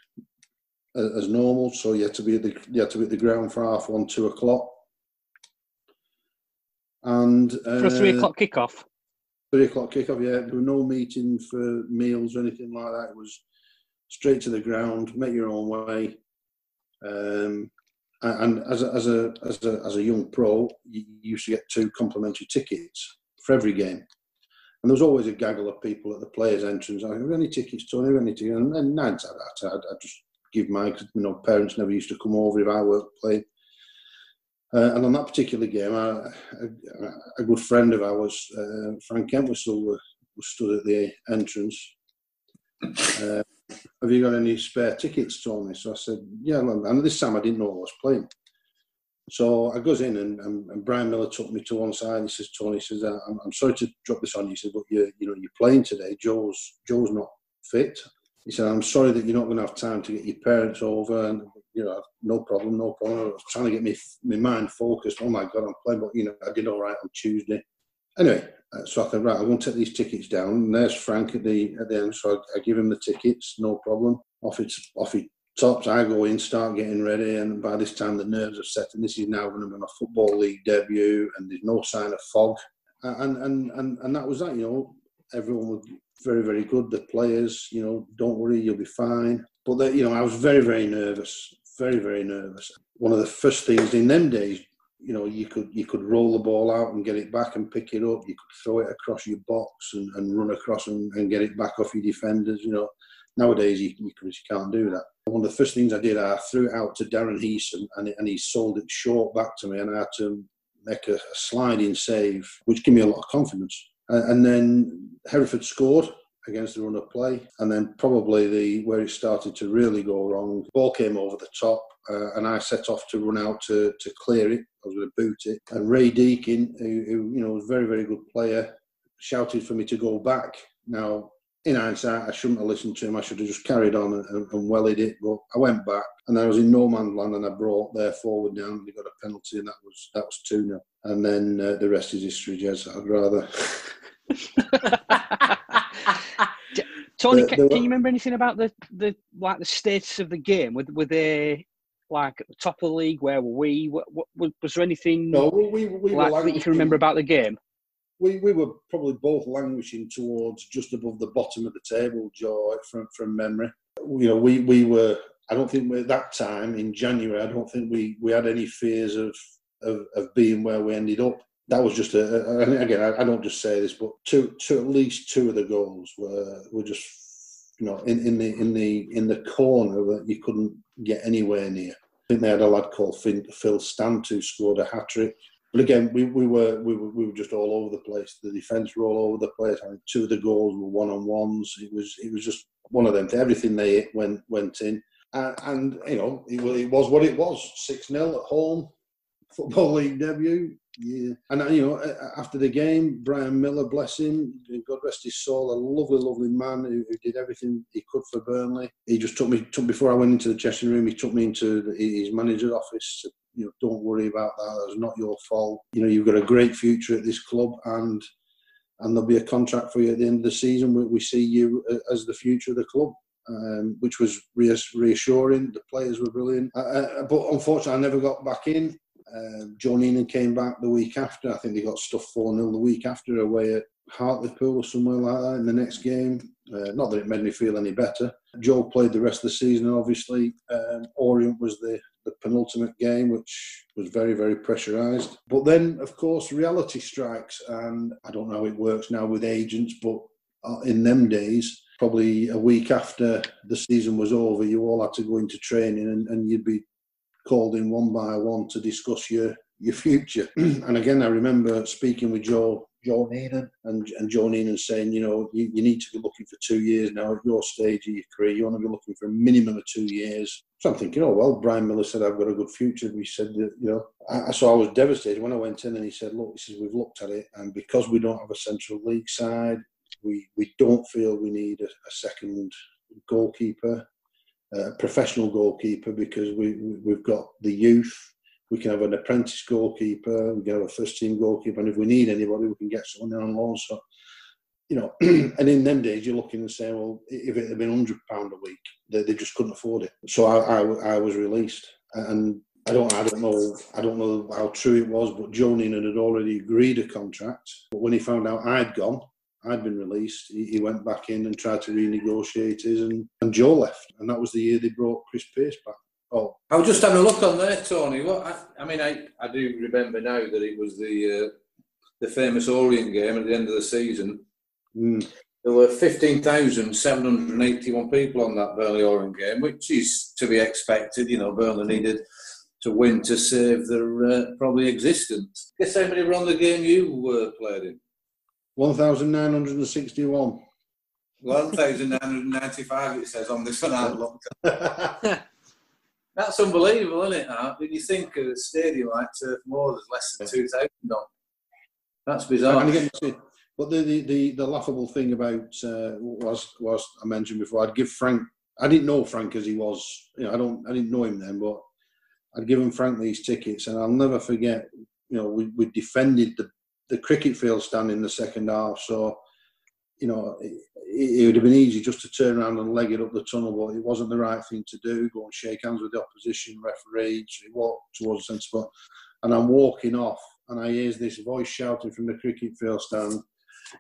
as normal, so you had to be at the ground for 1:30, 2 o'clock. And for a 3 o'clock kickoff. 3 o'clock kickoff, yeah. There were no meeting for meals or anything like that. It was straight to the ground, make your own way. And as a young pro, you used to get 2 complimentary tickets for every game. And there was always a gaggle of people at the players' entrance. Like, have you any tickets, Tony? Have you any tickets? And 9 times out of 10, I'd just give mine because parents never used to come over if I weren't playing. And on that particular game, a good friend of ours, Frank Entwistle, was stood at the entrance. Have you got any spare tickets, Tony? So I said, yeah. And this time I didn't know I was playing. So I goes in and Brian Miller took me to one side. He says, Tony, I'm sorry to drop this on you. He said, but you're playing today. Joe's not fit. He said, I'm sorry that you're not going to have time to get your parents over. And, no problem. I was trying to get my mind focused. Oh, my God, I'm playing. But, I did all right on Tuesday. Anyway, so I thought, right, I'm going to take these tickets down. And there's Frank at the end. So I give him the tickets, no problem. Off he tops. I go in, start getting ready. And by this time, the nerves are set. And this is now going to be my Football League debut. And there's no sign of fog. And that was that, Everyone was very, very good. The players, don't worry, you'll be fine. But, I was very, very nervous. Very, very nervous. One of the first things in them days, you could roll the ball out and get it back and pick it up. You could throw it across your box and run across and get it back off your defenders. Nowadays you can't do that. One of the first things I did, I threw it out to Darren Heason and he sold it short back to me, and I had to make a sliding save, which gave me a lot of confidence. And then Hereford scored against the run of play, and then probably where it started to really go wrong, the ball came over the top, and I set off to run out to clear it. I was going to boot it, and Ray Deakin, who was a very, very good player, shouted for me to go back. Now, in hindsight, I shouldn't have listened to him. I should have just carried on and wellied it, but I went back, and I was in no man's land, and I brought their forward down, and they got a penalty, and that was 2-0. And then the rest is history, Jez. I'd rather. Tony, can you remember anything about the status of the game? Were they at the top of the league? Where were we? Was there anything? No, we were that you can remember about the game? We were probably both languishing towards just above the bottom of the table, Joe, from memory. We were. I don't think at that time in January, I don't think we had any fears of being where we ended up. That was just and again, I don't just say this, but at least 2 of the goals were just in the corner that you couldn't get anywhere near. I think they had a lad called Phil Stant who scored a hat-trick. But again, we were just all over the place. The defence were all over the place. I mean, 2 of the goals were one-on-ones. It was just one of them. Everything they hit went in, and it was what it was. 6-0 at home, Football League debut. Yeah, and after the game, Brian Miller, bless him, God rest his soul, a lovely, lovely man who did everything he could for Burnley. He just took me before I went into the dressing room. He took me into his manager's office. Don't worry about that. That's not your fault. You've got a great future at this club, and there'll be a contract for you at the end of the season. We see you as the future of the club. Which was reassuring. The players were brilliant, but unfortunately, I never got back in. Joe Neenan came back the week after. I think they got stuffed 4-0 the week after away Hartlepool or somewhere like that in the next game. Not that it made me feel any better. Joe played the rest of the season, and obviously Orient was the penultimate game, which was very, very pressurised. But then, of course, reality strikes, and I don't know how it works now with agents, but in them days, probably a week after the season was over, you all had to go into training, and you'd be called in one by one to discuss your future. And again, I remember speaking with Joe Neenan, and Joe Neenan saying, you need to be looking for 2 years now at your stage of your career. You want to be looking for a minimum of 2 years. So I'm thinking, Brian Miller said I've got a good future. We said that, so I was devastated when I went in, and he said, look, we've looked at it, and because we don't have a Central League side, we don't feel we need a second goalkeeper, professional goalkeeper, because we've got the youth. We can have an apprentice goalkeeper, we can have a first-team goalkeeper, and if we need anybody, we can get someone on loan. So, and in them days, you're looking and saying, well, if it had been £100 a week, they just couldn't afford it. So I was released, and I don't know how true it was, but Joe Neenan had already agreed a contract. But when he found out I'd been released, he went back in and tried to renegotiate his, and Joe left, and that was the year they brought Chris Pearce back. Oh, I was just having a look on there, Tony. I do remember now that it was the famous Orient game at the end of the season. Mm. There were 15,781 people on that Burnley Orient game, which is to be expected. Burnley needed to win to save their probably existence. Guess how many were on the game you played in? 1,961. 1,995, it says on this one I looked at. That's unbelievable, isn't it? When you think of a stadium like Turf Moor, there's less than 2,000 on. That's bizarre. And again, but the laughable thing about was I mentioned before, I'd give Frank. I didn't know Frank as he was. I didn't know him then, but I'd given Frank these tickets, and I'll never forget. We defended the cricket field stand in the second half, so. It would have been easy just to turn around and leg it up the tunnel, but it wasn't the right thing to do. Go and shake hands with the opposition referee. So he walked towards the centre spot, and I'm walking off, and I hear this voice shouting from the cricket field stand,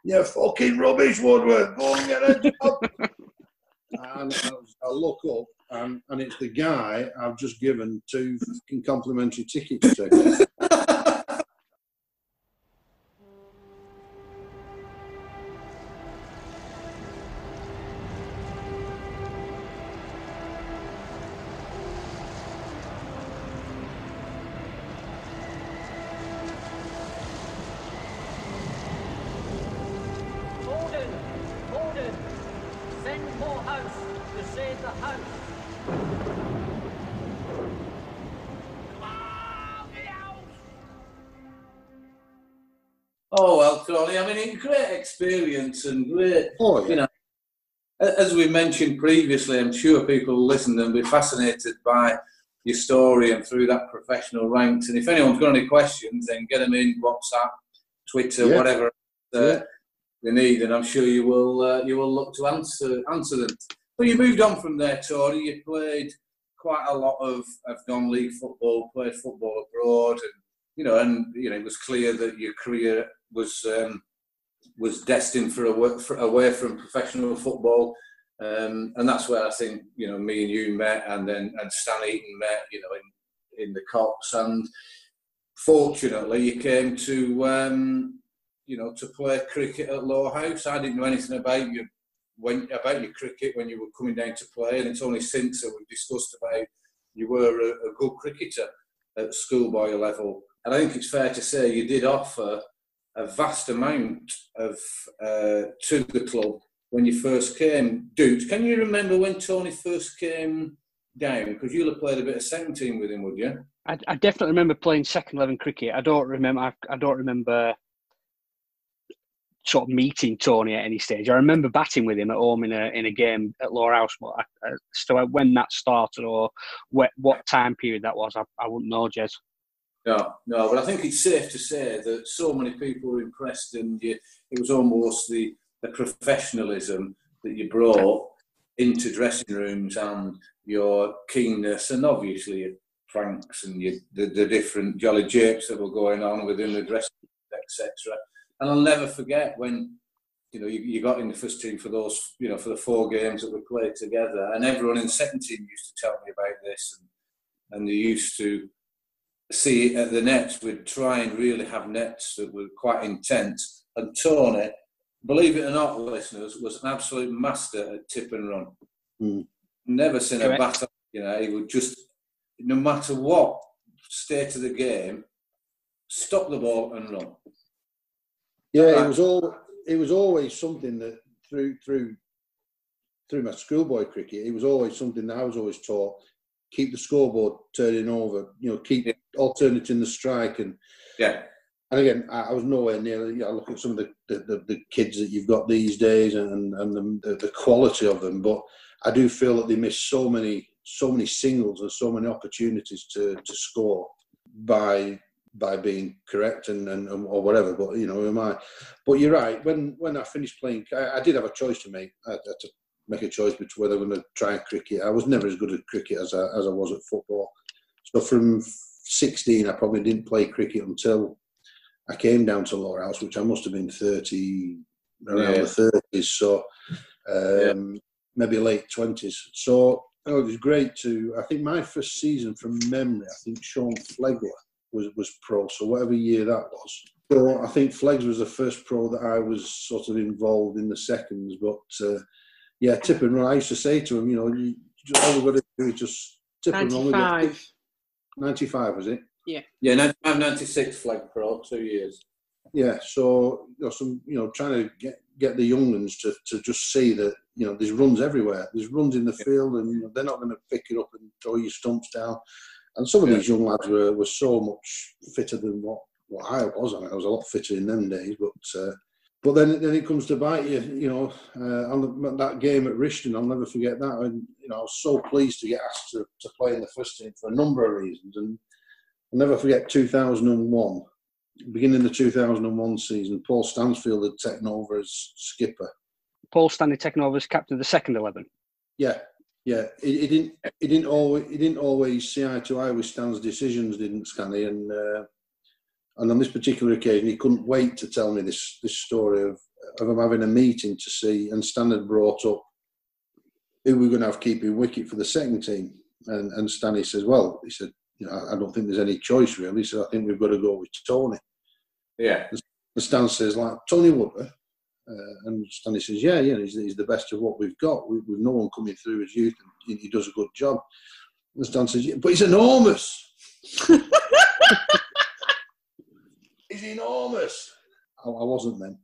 "You fucking rubbish, Woodworth! Go and get a job!" And I look up, and it's the guy I've just given 2 fucking complimentary tickets to. Send more house to save the house. Oh, well, Tony, great experience and great, as we mentioned previously, I'm sure people who listen and be fascinated by your story and through that professional ranks. And if anyone's got any questions, then get them in WhatsApp, Twitter, whatever they need, and I'm sure you will look to answer them. But you moved on from there, Tony. You played quite a lot of non-league football, played football abroad, and it was clear that your career was destined for away from professional football, and that's where I think me and you met, and Stan Eaton met, in the Cops, and fortunately you came to to play cricket at Lowerhouse. I didn't know anything about your cricket when you were coming down to play, and it's only since that we've discussed about you were a good cricketer at schoolboy level. And I think it's fair to say you did offer a vast amount of to the club when you first came. Dude, can you remember when Tony first came down? Because you'll have played a bit of second team with him, would you? I definitely remember playing second 11 cricket. I don't remember sort of meeting Tony at any stage. I remember batting with him at home in a game at Lowerhouse. So when that started or what time period that was, I wouldn't know, Jez. No, but I think it's safe to say that so many people were impressed, and it was almost the professionalism that you brought into dressing rooms, and your keenness, and obviously your pranks and the different jolly japes that were going on within the dressing room, etc. And I'll never forget when, you got in the first team for those, for the 4 games that we played together, and everyone in the second team used to tell me about this, and they used to see it at the nets. We'd try and really have nets that were quite intense. And Tony, believe it or not, listeners, was an absolute master at tip and run. Never seen a batter. He would just, no matter what state of the game, stop the ball and run. Yeah, it was always something that through my schoolboy cricket, it was always something that I was always taught. Keep the scoreboard turning over. Keep alternating the strike, and again, I was nowhere near. I look at some of the kids that you've got these days, and the quality of them, but I do feel that they miss so many singles and so many opportunities to score by being correct and or whatever. But who am I? But you're right. When I finished playing, I did have a choice to make. I had to make a choice between whether I'm going to try cricket. I was never as good at cricket as I was at football. So from 16, I probably didn't play cricket until I came down to Lowerhouse, which I must have been 30, around the 30s. So maybe late 20s. So it was great I think my first season from memory, I think Sean Flegler was pro. So whatever year that was. So I think Flegs was the first pro that I was sort of involved in the seconds. But tip and run. I used to say to him, all we've got to do is just tip and run. 95. 95 was it? Yeah. Yeah, 95, 96 flag pro, 2 years. Yeah, so trying to get the young ones to just see that there's runs everywhere. There's runs in the field, and they're not going to pick it up and throw your stumps down. And some of these young lads were so much fitter than what I was. I mean, I was a lot fitter in them days, but then it comes to bite you. On that game at Rishton, I'll never forget that. And I was so pleased to get asked to play in the first team for a number of reasons. And I'll never forget 2001, beginning of the 2001 season. Paul Stansfield had taken over as skipper. Paul Stanley taking over as captain of the second 11. Yeah. He didn't always see eye to eye with Stan's decisions, didn't Stanley? And on this particular occasion, he couldn't wait to tell me this story of him having a meeting to see, and Stan had brought up who we were going to have keeping wicket for the second team. And Stanley says, well, he said, I don't think there's any choice really. He said, I think we've got to go with Tony. Yeah. And Stan says, like, Tony Woodworth. And Stanley says, yeah, he's the best of what we've got. We've no one coming through as youth, and he does a good job. And Stan says, yeah, but he's enormous. He's enormous. I wasn't then.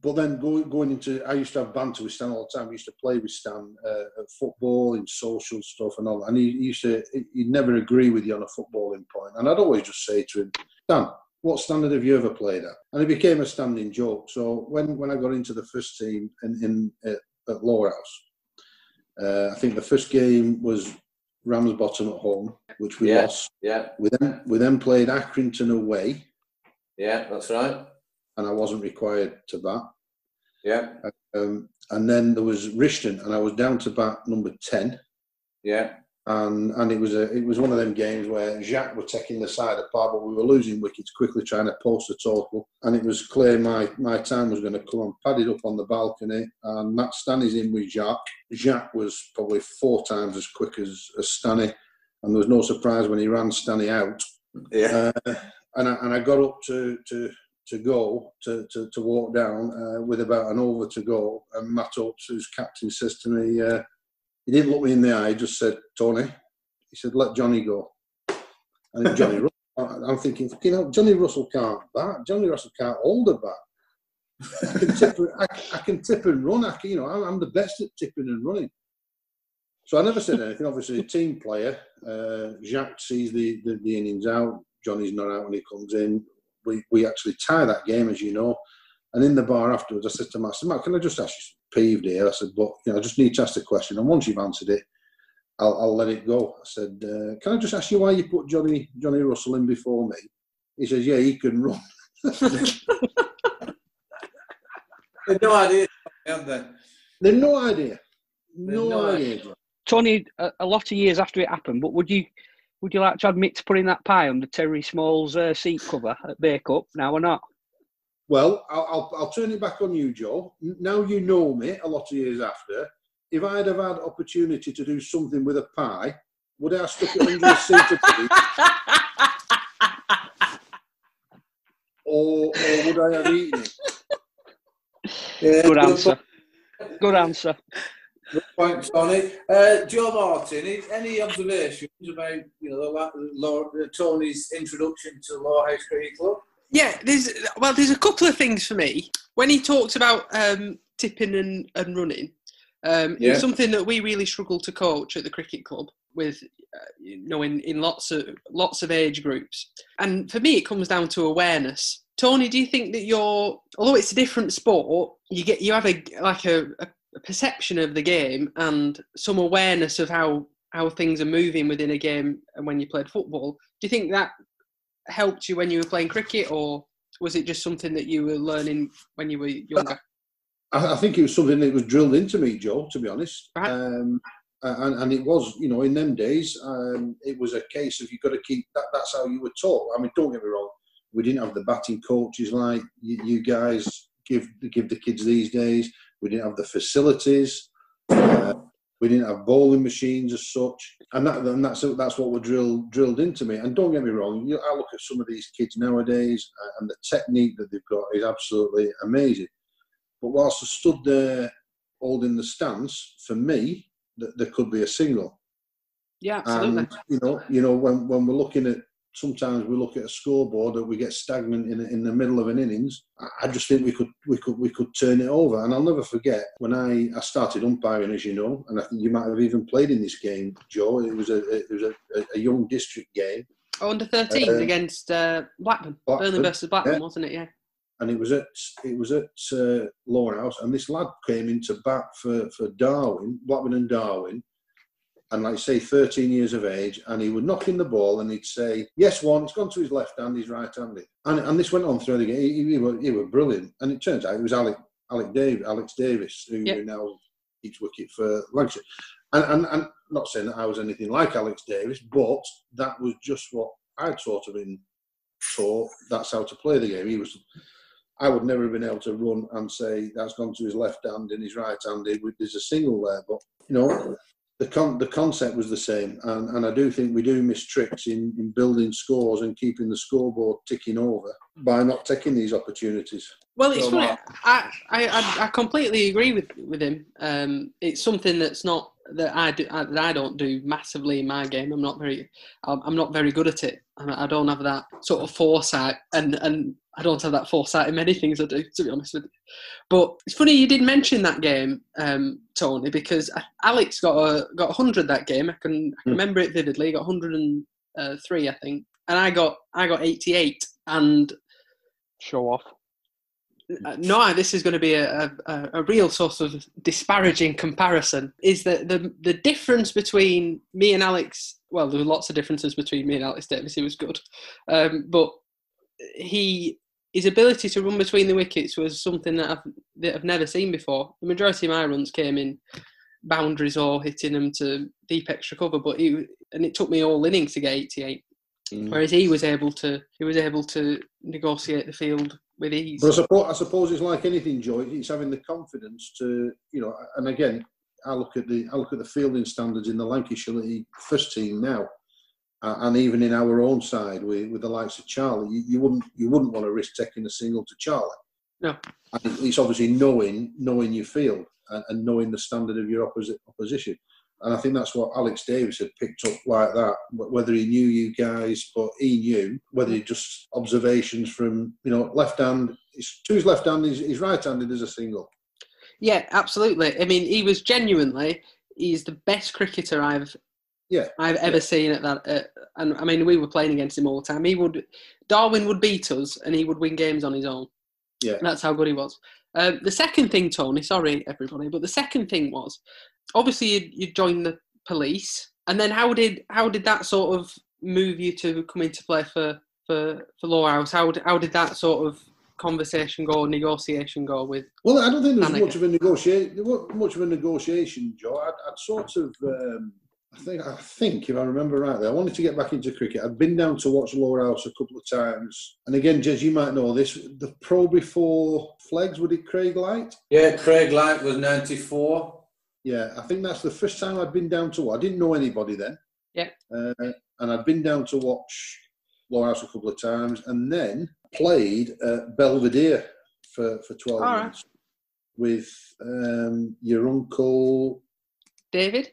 But then going into, I used to have banter with Stan all the time. We used to play with Stan at football, in social stuff and all that. And he'd never agree with you on a footballing point. And I'd always just say to him, Stan, what standard have you ever played at? And it became a standing joke. So when I got into the first team at Lowerhouse, I think the first game was Ramsbottom at home, which we lost. Yeah. We then played Accrington away. Yeah, that's right. And I wasn't required to bat. Yeah. And then there was Rishton, and I was down to bat number 10. Yeah. And it was one of them games where Jacques were taking the side apart, but we were losing wickets quickly, trying to post the total. And it was clear my time was going to come. On padded up on the balcony, and Matt Stanley's in with Jacques. Jacques was probably 4 times as quick as Stanley, and there was no surprise when he ran Stanley out. Yeah. And I got up to go to walk down with about an over to go, and Matt Oates, who's captain, says to me, he didn't look me in the eye, he just said, Tony, he said, let Johnny go. And Johnny Russell, I'm thinking, Johnny Russell can't bat. Johnny Russell can't hold a bat. I can tip and run. I'm the best at tipping and running. So I never said anything. Obviously, a team player. Jacques sees the innings out. Johnny's not out when he comes in. We actually tie that game, as you know. And in the bar afterwards, I said to Matt, can I just ask you, peeved here? I said, but I just need to ask the question. And once you've answered it, I'll let it go. I said, can I just ask you why you put Johnny Russell in before me? He says, yeah, he can run. They've no idea, have they? They've no idea. No idea. Tony, a lot of years after it happened, but would you like to admit to putting that pie under Terry Small's seat cover at Bake Up now or not? Well, I'll turn it back on you, Joe. Now you know me a lot of years after. If I'd have had opportunity to do something with a pie, would I have stuck it under a seat of tea? Or would I have eaten it? Yeah, Good answer. Good answer. Good point, Tony. Joe Martin, any observations about Tony's introduction to Lowerhouse Cricket Club? Yeah, there's a couple of things for me. When he talks about tipping and running, it's something that we really struggle to coach at the cricket club with, in lots of age groups. And for me, it comes down to awareness. Tony, do you think that although it's a different sport, you have a perception of the game and some awareness of how things are moving within a game and when you played football? Do you think that helped you when you were playing cricket, or was it just something that you were learning when you were younger? I think it was something that was drilled into me, Joe, to be honest. Right. And it was, in them days, it was a case of you've got to keep that. That's how you were taught. I mean, don't get me wrong. We didn't have the batting coaches like you guys give the kids these days. We didn't have the facilities. We didn't have bowling machines as such, and that's what were drilled into me. And don't get me wrong, I look at some of these kids nowadays, and the technique that they've got is absolutely amazing. But whilst I stood there holding the stance, for me, there could be a single. Yeah, absolutely. And when we're looking at, sometimes we look at a scoreboard that we get stagnant in the middle of an innings. I just think we could turn it over. And I'll never forget when I started umpiring, as you know, and I think you might have even played in this game, Joe. It was a young district game. Under 13s against Blackburn. Burnley versus Blackburn, wasn't it? Yeah. And it was at Lowerhouse, and this lad came into bat for Darwin, Blackburn and Darwin. And like say 13 years of age, and he would knock in the ball and he'd say, yes, one, it's gone to his left hand, he's right-handed. And this went on through the game. He were brilliant. And it turns out it was Alex Davis, who now keeps wicket for Lancashire. And not saying that I was anything like Alex Davis, but that was just what I'd sort of been taught. That's how to play the game. I would never have been able to run and say, that's gone to his left hand and he's right-handed. There's a single there, but, the concept was the same, and I do think we do miss tricks in building scores and keeping the scoreboard ticking over by not taking these opportunities. Well, it's funny. I completely agree with him. It's something that's not that I don't do massively in my game. I'm not very good at it. I don't have that sort of foresight, and I don't have that foresight in many things I do, to be honest with you. But it's funny you did mention that game, Tony, because Alex got 100 that game. I can remember it vividly. He got 103, I think, and I got 88. And show off. No, this is going to be a real sort of disparaging comparison. Is that the difference between me and Alex? Well, there were lots of differences between me and Alex Davis. He was good, but his ability to run between the wickets was something that I've never seen before. The majority of my runs came in boundaries or hitting them to deep extra cover, and it took me all innings to get 88. Whereas he was able to negotiate the field with ease. But I suppose it's like anything, Joe. It's having the confidence to, And again, I look at the fielding standards in the Lancashire League first team now, and even in our own side with the likes of Charlie, you wouldn't want to risk taking a single to Charlie. No. And it's obviously knowing your field and knowing the standard of your opposition. And I think that's what Alex Davis had picked up like that. Whether he knew you guys, but he knew. Whether he just observations from, left hand. To his left hand, he's right-handed as a single. Yeah, absolutely. I mean, he's the best cricketer I've ever seen at that. And I mean, we were playing against him all the time. Darwin would beat us, and he would win games on his own. Yeah, that's how good he was. The second thing, Tony, sorry everybody, but the second thing was, obviously you joined the police, and then how did that sort of move you to come into play for Lowerhouse? How did that sort of conversation negotiation go with? Well, I don't think there was much of a negotiation. There wasn't much of a negotiation, Joe. I'd sort of I think if I remember rightly, I wanted to get back into cricket. I'd been down to watch Lowerhouse a couple of times. And again, Jez, you might know this, the pro before Fleggs, was it Craig Light? Yeah, Craig Light was 94. Yeah, I think that's the first time I'd been down to watch. I didn't know anybody then. Yeah. And I'd been down to watch Lowerhouse a couple of times and then played at Belvedere for 12 months with your uncle... David.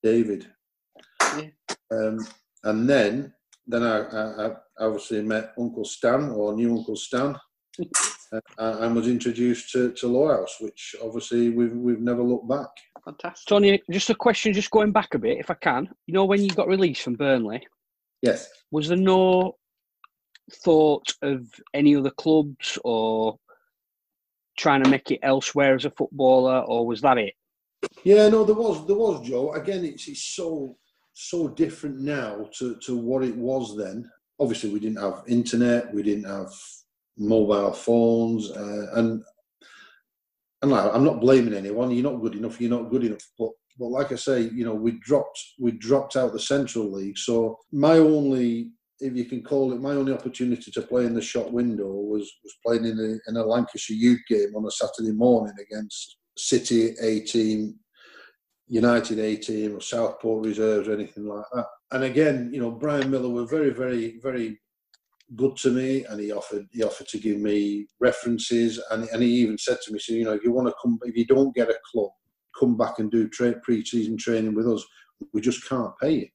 Yeah. And then I obviously met Uncle Stan, or knew Uncle Stan, and was introduced to Lowerhouse, which obviously we've never looked back. Fantastic. Tony, just a question, just going back a bit, if I can. You know, when you got released from Burnley, Yes. was there no thought of any other clubs or trying to make it elsewhere as a footballer, or was that it? Yeah, no, there was, Joe. Again, it's so different now to what it was then. Obviously, we didn't have internet, we didn't have mobile phones, and like, I'm not blaming anyone. You're not good enough. You're not good enough. But like I say, you know, we dropped out the Central League. So my only, if you can call it, my only opportunity to play in the shop window was playing in a Lancashire youth game on a Saturday morning against City A team, United A team, or Southport Reserves, or anything like that. And again, you know, Brian Miller were very, very, very good to me, and he offered to give me references, and he even said to me, so, you know, if you want to come, if you don't get a club, come back and do pre-season training with us. We just can't pay you.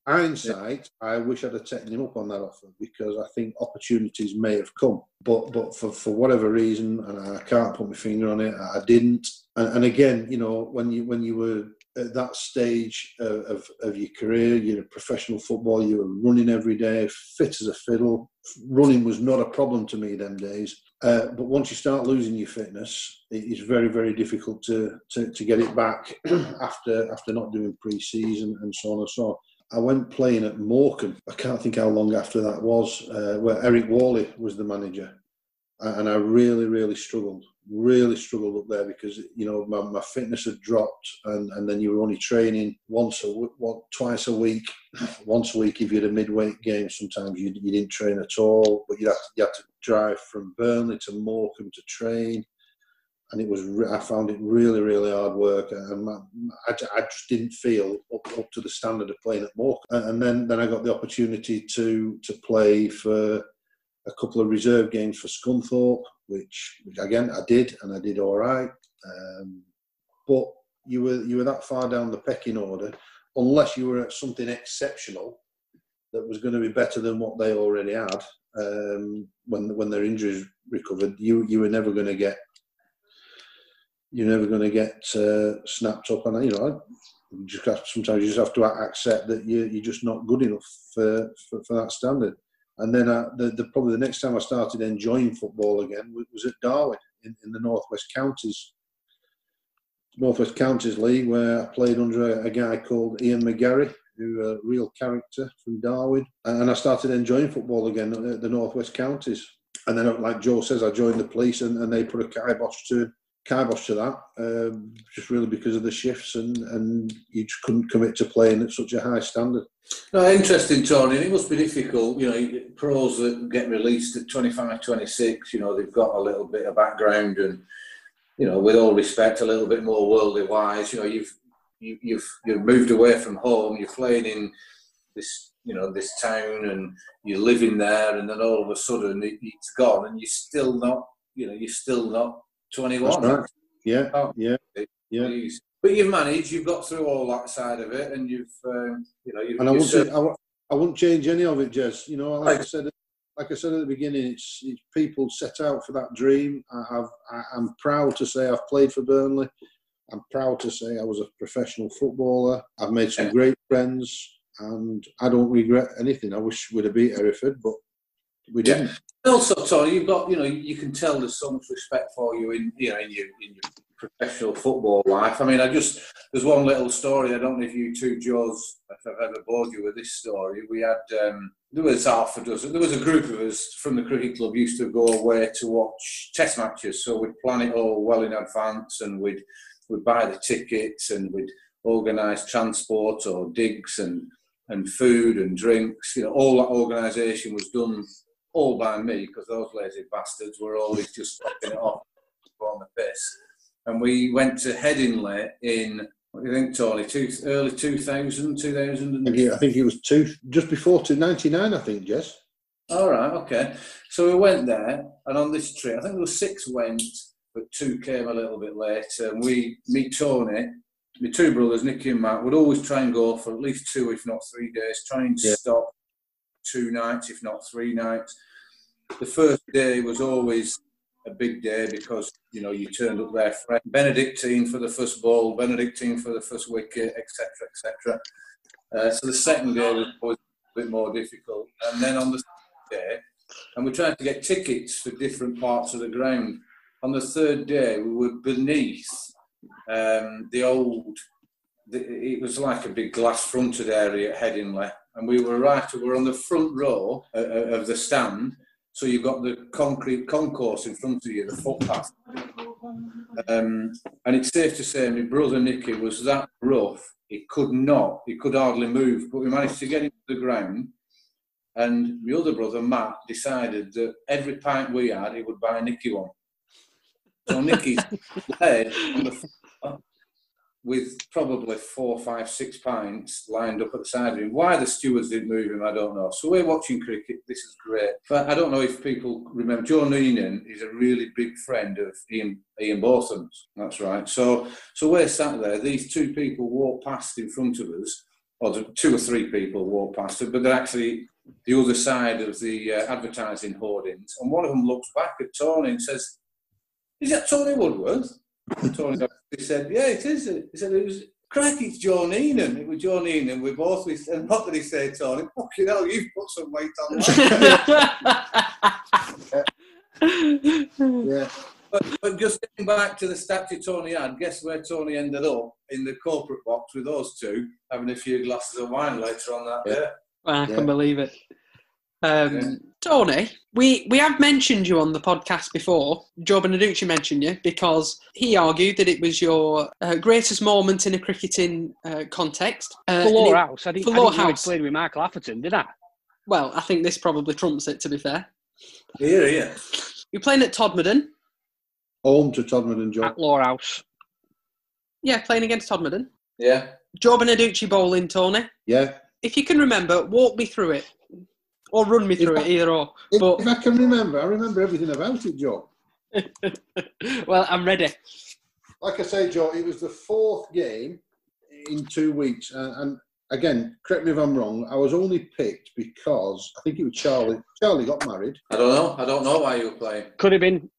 Hindsight, I wish I'd have taken him up on that offer, because I think opportunities may have come. But for whatever reason, and I can't put my finger on it, I didn't. And again, you know, when you were at that stage of your career, you're a professional footballer, you were running every day, fit as a fiddle. Running was not a problem to me them days. But once you start losing your fitness, it is very, very difficult to get it back after not doing pre-season and so on and so on. I went playing at Morecambe. I can't think how long after that was, where Eric Worley was the manager. And I really, really struggled up there, because, you know, my fitness had dropped, and then you were only training twice a week. Once a week if you had a midweek game. Sometimes you didn't train at all, but you had to drive from Burnley to Morecambe to train, and I found it really, really hard work, and I just didn't feel up to the standard of playing at Morecambe. And then I got the opportunity to play for a couple of reserve games for Scunthorpe, which again I did, and I did all right. But you were that far down the pecking order, unless you were at something exceptional that was going to be better than what they already had. When their injuries recovered, you were never going to get. You're never going to get snapped up, and you know, sometimes you just have to accept that you're just not good enough for that standard. And then probably the next time I started enjoying football again was at Darwin in the Northwest Counties League, where I played under a guy called Ian McGarry, who a real character from Darwin. And I started enjoying football again at the Northwest Counties. And then, like Joe says, I joined the police, and they put a kibosh to that, just really because of the shifts, and you just couldn't commit to playing at such a high standard. No, interesting, Tony. It must be difficult, you know, pros that get released at 25, 26, you know, they've got a little bit of background, and, you know, with all respect, a little bit more worldly wise. You know, you've moved away from home, you're playing in this, you know, this town, and you're living there, and then all of a sudden it's gone, and you're still not 21. That's right. Yeah. But you've managed. You've got through all that side of it, and you've, you know, you've. And I wouldn't change any of it, Jez. You know, like I said at the beginning, it's people set out for that dream. I'm proud to say I've played for Burnley. I'm proud to say I was a professional footballer. I've made some great friends, and I don't regret anything. I wish we'd have beat Hereford, but we didn't. Also, Tony, you've got, you know, you can tell there's so much respect for you in your professional football life. I mean, there's one little story. I don't know if you two, Joes, if I've ever bored you with this story. We had, there was a group of us from the cricket club used to go away to watch test matches. So we'd plan it all well in advance, and we'd buy the tickets, and we'd organise transport or digs and food and drinks. You know, all that organisation was done all by me, because those lazy bastards were always just fucking it off on the piss. And we went to Headingley in, what do you think, Tony? Early 2000? I think it was just before 99, I think, Jess. All right, okay. So we went there, and on this trip, I think there were 6 went, but 2 came a little bit later. And me, Tony, my 2 brothers, Nicky and Matt, would always try and go for at least 2, if not 3 days, try and stop 2 nights, if not 3 nights. The first day was always a big day because, you know, you turned up there fresh. Benedictine for the first ball, Benedictine for the first wicket, etc., etc. So the second day was always a bit more difficult. And then on the third day, and we tried to get tickets for different parts of the ground. On the third day, we were beneath it was like a big glass-fronted area at Headingley, and we were on the front row of the stand. So you've got the concrete concourse in front of you, the footpath. And it's safe to say my brother Nicky was that rough, he could hardly move. But we managed to get him to the ground. And my other brother, Matt, decided that every pint we had, he would buy Nicky one. So Nicky's led on the floor with probably 4, 5, 6 pints lined up at the side of him. Why the stewards didn't move him, I don't know. So we're watching cricket. This is great. But I don't know if people remember, Joe Neenan is a really big friend of Ian Botham's. That's right. So we're sat there. These 2 people walk past in front of us, or 2 or 3 people walk past us, but they're actually the other side of the advertising hoardings. And one of them looks back at Tony and says, "Is that Tony Woodworth?" And Tony said, "Yeah, it is." He said, "It was, crack, it's Joe Neenan." It was Joe Neenan. We both, and what did he say, Tony? "Fucking hell, you've put some weight on that." Yeah. But just getting back to the statue Tony had, guess where Tony ended up? In the corporate box with those 2, having a few glasses of wine later on that day. I can believe it. Tony, we have mentioned you on the podcast before. Joe Beneducci mentioned you because he argued that it was your greatest moment in a cricketing context. For Lowerhouse. I didn't know you played with Michael Atherton, did I? Well, I think this probably trumps it, to be fair. Yeah. You're playing at Todmorden. Home to Todmorden, Joe. At Lowerhouse. Yeah, playing against Todmorden. Yeah. Joe Beneducci bowling, Tony. Yeah. If you can remember, walk me through it. Or run me through it, either or. If I can remember, I remember everything about it, Joe. Well, I'm ready. Like I say, Joe, it was the 4th game in 2 weeks. And again, correct me if I'm wrong, I was only picked because I think it was Charlie. Charlie got married. I don't know why you were playing. Could have been.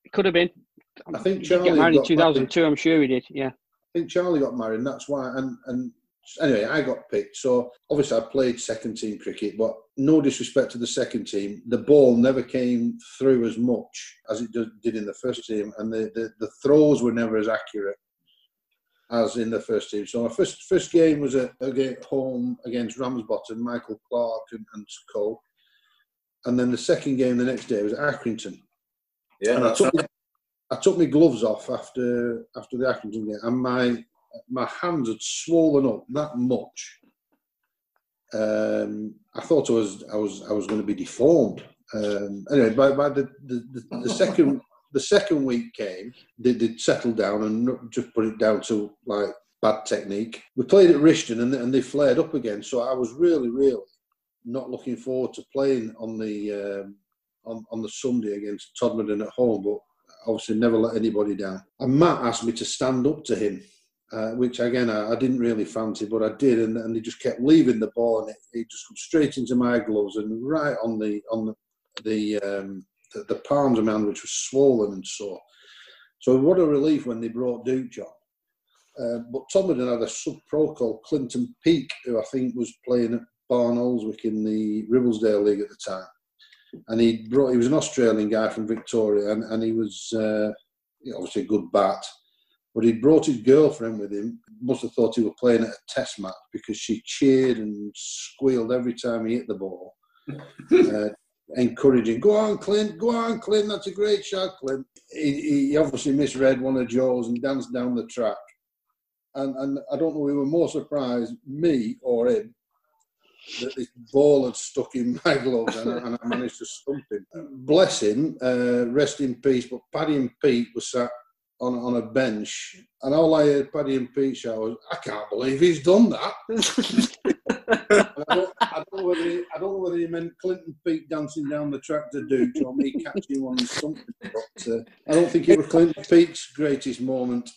I think Charlie got married in 2002, married. I'm sure he did, yeah. I think Charlie got married, and that's why. And anyway, I got picked. So obviously I played second team cricket, but no disrespect to the second team, the ball never came through as much as it did in the first team, and the throws were never as accurate as in the first team. So my first game was at home against Ramsbottom, Michael Clark and co. And then the second game the next day was at Accrington. Yeah, and I took my gloves off after the Accrington game, and my hands had swollen up that much. I thought I was going to be deformed. Anyway, by the second week came, they'd settled down and just put it down to like bad technique. We played at Rishton and they flared up again. So I was really, really not looking forward to playing on the Sunday against Todmorden at home, but obviously never let anybody down. And Matt asked me to stand up to him, which again I didn't really fancy, but I did, and he just kept leaving the ball, and it just went straight into my gloves and right on the palms of my hand, which was swollen and sore. So what a relief when they brought Duke on. But Todmorden had a sub-pro called Clinton Peake, who I think was playing at Barnoldswick in the Ribblesdale League at the time. And he was an Australian guy from Victoria, and he was obviously a good bat. But he brought his girlfriend with him. Must have thought he was playing at a test match because she cheered and squealed every time he hit the ball, encouraging, go on, Clint, that's a great shot, Clint. He obviously misread one of Joe's and danced down the track. And I don't know who were more surprised, me or him, that this ball had stuck in my gloves and I managed to stump him. Bless him, rest in peace, but Paddy and Pete were sat on a bench, and all I heard Paddy and Pete shout was, "I can't believe he's done that." I don't know whether he meant Clinton Pete dancing down the track to Dukes or me catching one and something, but I don't think it was Clinton Pete's greatest moment.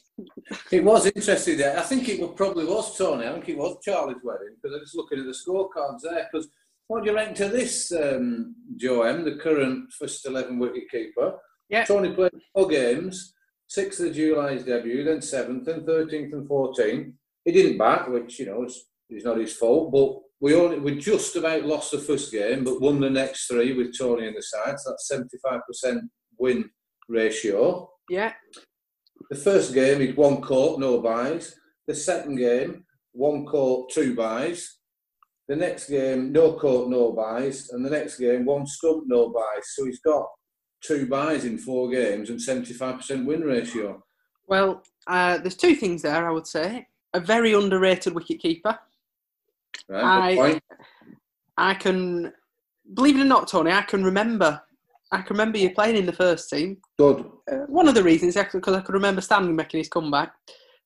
It was interesting. I think it probably was Tony. I think it was Charlie's wedding, because I'm just looking at the scorecards there. Because what do you reckon to this, Joe M, the current first 11 wicketkeeper? Yeah. Tony played 4 games, 6th of July his debut, then 7th, then 13th and 14th. He didn't bat, which, you know, it's not his fault, but we just about lost the first game, but won the next 3 with Tony in the side. So that's 75% win ratio. Yeah. The first game, he'd 1 caught, no byes. The second game, 1 caught, 2 byes. The next game, no caught, no byes. And the next game, 1 stump, no byes. So he's got 2 byes in 4 games and 75% win ratio. Well, there's 2 things there, I would say. A very underrated wicketkeeper. Right, I can, believe it or not, Tony, I can remember you playing in the first team. Good. One of the reasons, actually, because I could remember Stanley making his comeback,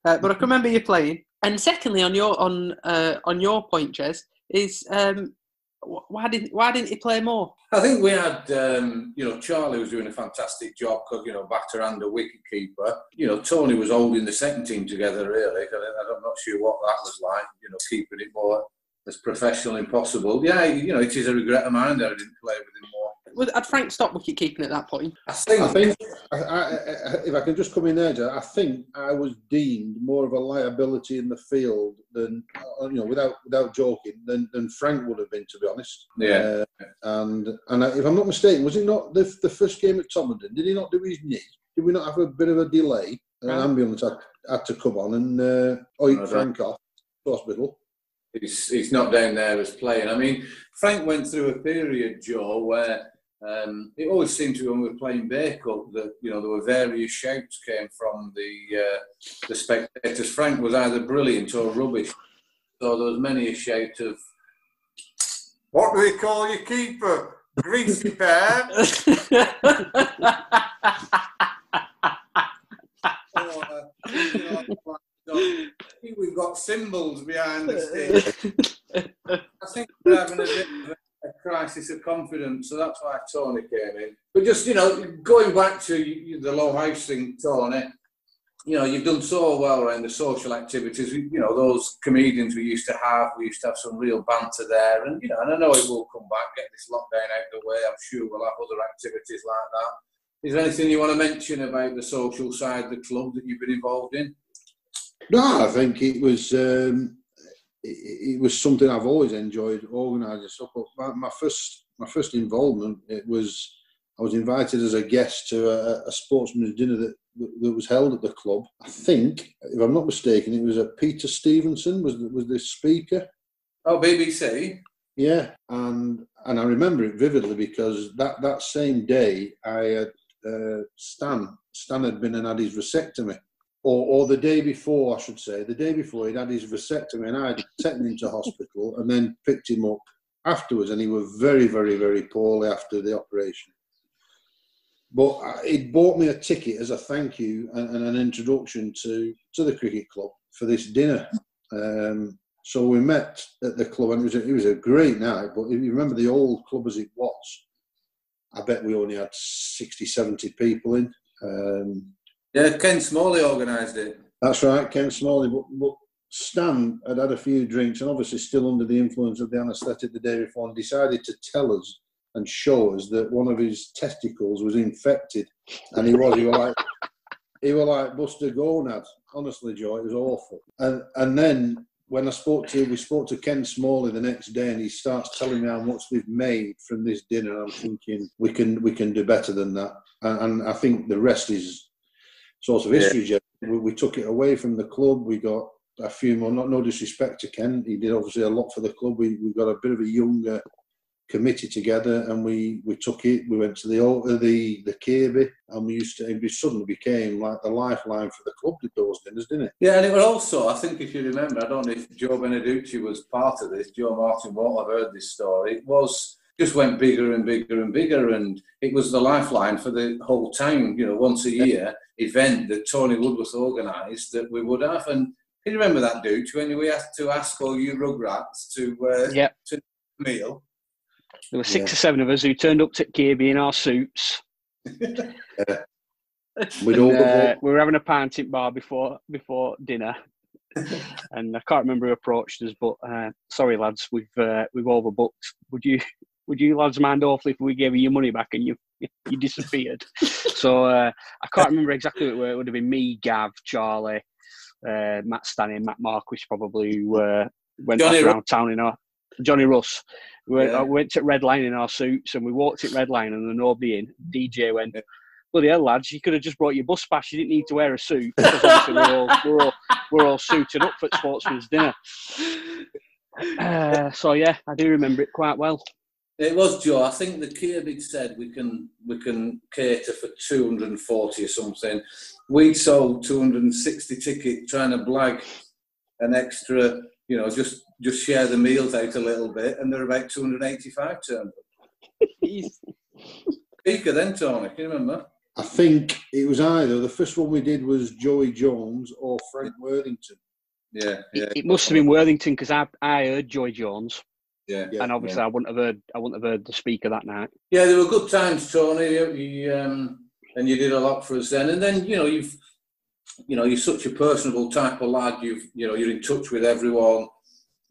but I can remember you playing. And secondly, on your point, Jez, is why didn't he play more? I think we had, Charlie was doing a fantastic job because, batter and a wicketkeeper. Tony was holding the second team together, really. I'm not sure what that was like, keeping it more as professional as possible. Yeah, it is a regret of mine that I didn't play with him more. Had Frank stopped wicket-keeping at that point? I think if I can just come in there, Joe, I think I was deemed more of a liability in the field than, without joking, than Frank would have been, to be honest. Yeah. And if I'm not mistaken, was it not the first game at Tomlin? Did he not do his knee? Did we not have a bit of a delay? An ambulance had to come on and oink Frank off to hospital. He's not down there as playing. I mean, Frank went through a period, Joe, where it always seemed to be when we were playing Bay Cup that, there were various shouts came from the spectators. Frank was either brilliant or rubbish. So there was many a shout of, "What do they call your keeper? Greasy pair?" I think we've got symbols behind the stage. I think we're having a bit of a crisis of confidence, so that's why Tony came in. But just, going back to the Lowerhouse thing, Tony, you've done so well around the social activities. Those comedians we used to have some real banter there. And, and I know it will come back, get this lockdown out of the way. I'm sure we'll have other activities like that. Is there anything you want to mention about the social side of the club that you've been involved in? No, I think it was something I've always enjoyed organising stuff. But my first involvement, I was invited as a guest to a sportsman's dinner that was held at the club. I think, if I'm not mistaken, it was Peter Stevenson was the speaker. Oh, BBC. Yeah, and I remember it vividly because that same day I had Stan had been and had his vasectomy. Or the day before, I should say. The day before, he'd had his vasectomy and I had taken him to hospital and then picked him up afterwards, and he was very, very, very poorly after the operation. But he'd bought me a ticket as a thank you and an introduction to the cricket club for this dinner. So we met at the club, and it was a great night. But if you remember the old club as it was, I bet we only had 60, 70 people in. Yeah, Ken Smalley organised it. That's right, Ken Smalley. But Stan had a few drinks and obviously still under the influence of the anaesthetic the day before, and decided to tell us and show us that one of his testicles was infected. And he was like Buster Gonad. Honestly, Joe, it was awful. And then when we spoke to Ken Smalley the next day, and he starts telling me how much we've made from this dinner. I'm thinking we can do better than that. And I think the rest is sort of history. Yeah. We took it away from the club. We got a few more. No disrespect to Ken, he did obviously a lot for the club. We got a bit of a younger committee together, and we took it. We went to the Kirby, and it suddenly became like the lifeline for the club. Did those dinners, didn't it? Yeah, and it was also, I think, if you remember, I don't know if Joe Beneducci was part of this. Joe Martin won't have heard this story. It was just went bigger and bigger and bigger, and it was the lifeline for the whole town. Once a year event that Tony Woodworth organised that we would have. And can you remember that, Dooch, when we had to ask all you rugrats to meal? There were 6 or 7 of us who turned up to Kirby in our suits. We were having a pint in bar before dinner, and I can't remember who approached us. But sorry, lads, we've overbooked. Would you lads mind awfully if we gave you your money back and you disappeared? So I can't remember exactly where it would have been. Me, Gav, Charlie, Matt Stanning, Matt Marquis probably, who went around town in our Johnny Russ. We went to Red Line in our suits, and we walked at Red Line, and there was nobody in. DJ went, bloody hell, lads, you could have just brought your bus pass. You didn't need to wear a suit, because obviously we're all suited up for Sportsman's dinner. So yeah, I do remember it quite well. It was, Joe. I think the Kirby said we can cater for 240 or something. We sold 260 tickets, trying to blag an extra, just share the meals out a little bit, and there were about 285 turned up. Speaker then, Tony, can you remember? I think it was either the first one we did was Joey Jones or Frank Worthington. Yeah. It must have been Worthington, because I heard Joey Jones. Yeah. And obviously I wouldn't have heard the speaker that night. Yeah, there were good times, Tony. And you did a lot for us then. And then you're such a personable type of lad. You're in touch with everyone.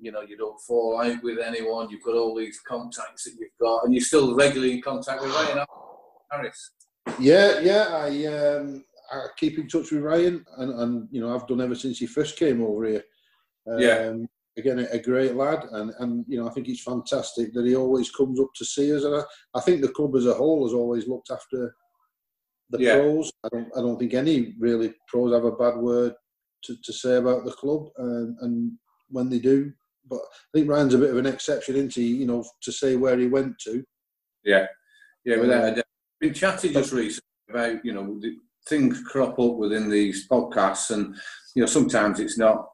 You don't fall out with anyone. You've got all these contacts that you've got, and you're still regularly in contact with Ryan Harris. Yeah. I keep in touch with Ryan, and I've done ever since he first came over here. Again, a great lad, and I think it's fantastic that he always comes up to see us. And I think the club as a whole has always looked after the pros. I don't think any really pros have a bad word to say about the club, and when they do. But I think Ryan's a bit of an exception, isn't he? To say where he went to. Yeah. Without a doubt. Been chatting just recently about the things crop up within these podcasts, and sometimes it's not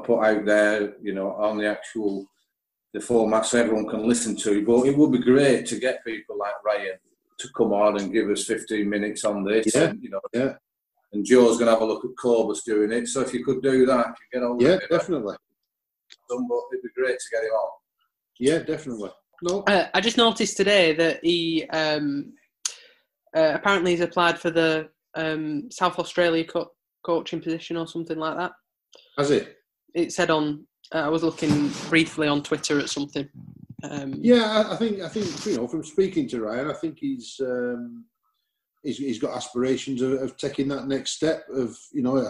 put out there, on the format so everyone can listen to. But it would be great to get people like Ryan to come on and give us 15 minutes on this. Yeah. And Joe's going to have a look at Corbus doing it. So if you could do that, you get on with it. Yeah, definitely. But it'd be great to get him on. Yeah, definitely. No. I just noticed today that he apparently he's applied for the South Australia coaching position or something like that. Has he? It said on. I was looking briefly on Twitter at something. I think from speaking to Ryan, I think he's got aspirations of taking that next step. I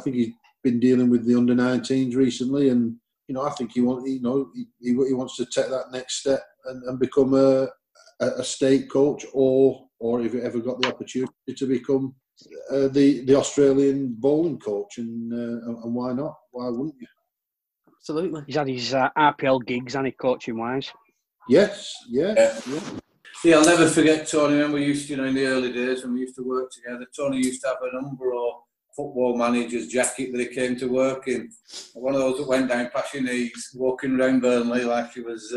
think he's been dealing with the under-19s recently, and I think he wants to take that next step and become a state coach, or if he ever got the opportunity to become the Australian bowling coach, and why not? Why wouldn't you? Absolutely. He's had his RPL gigs, and he coaching wise. Yes, yeah. Yeah, I'll never forget Tony. When we used to, in the early days when we used to work together, Tony used to have a number of football manager's jacket that he came to work in. One of those that went down past your knees, walking around Burnley like it was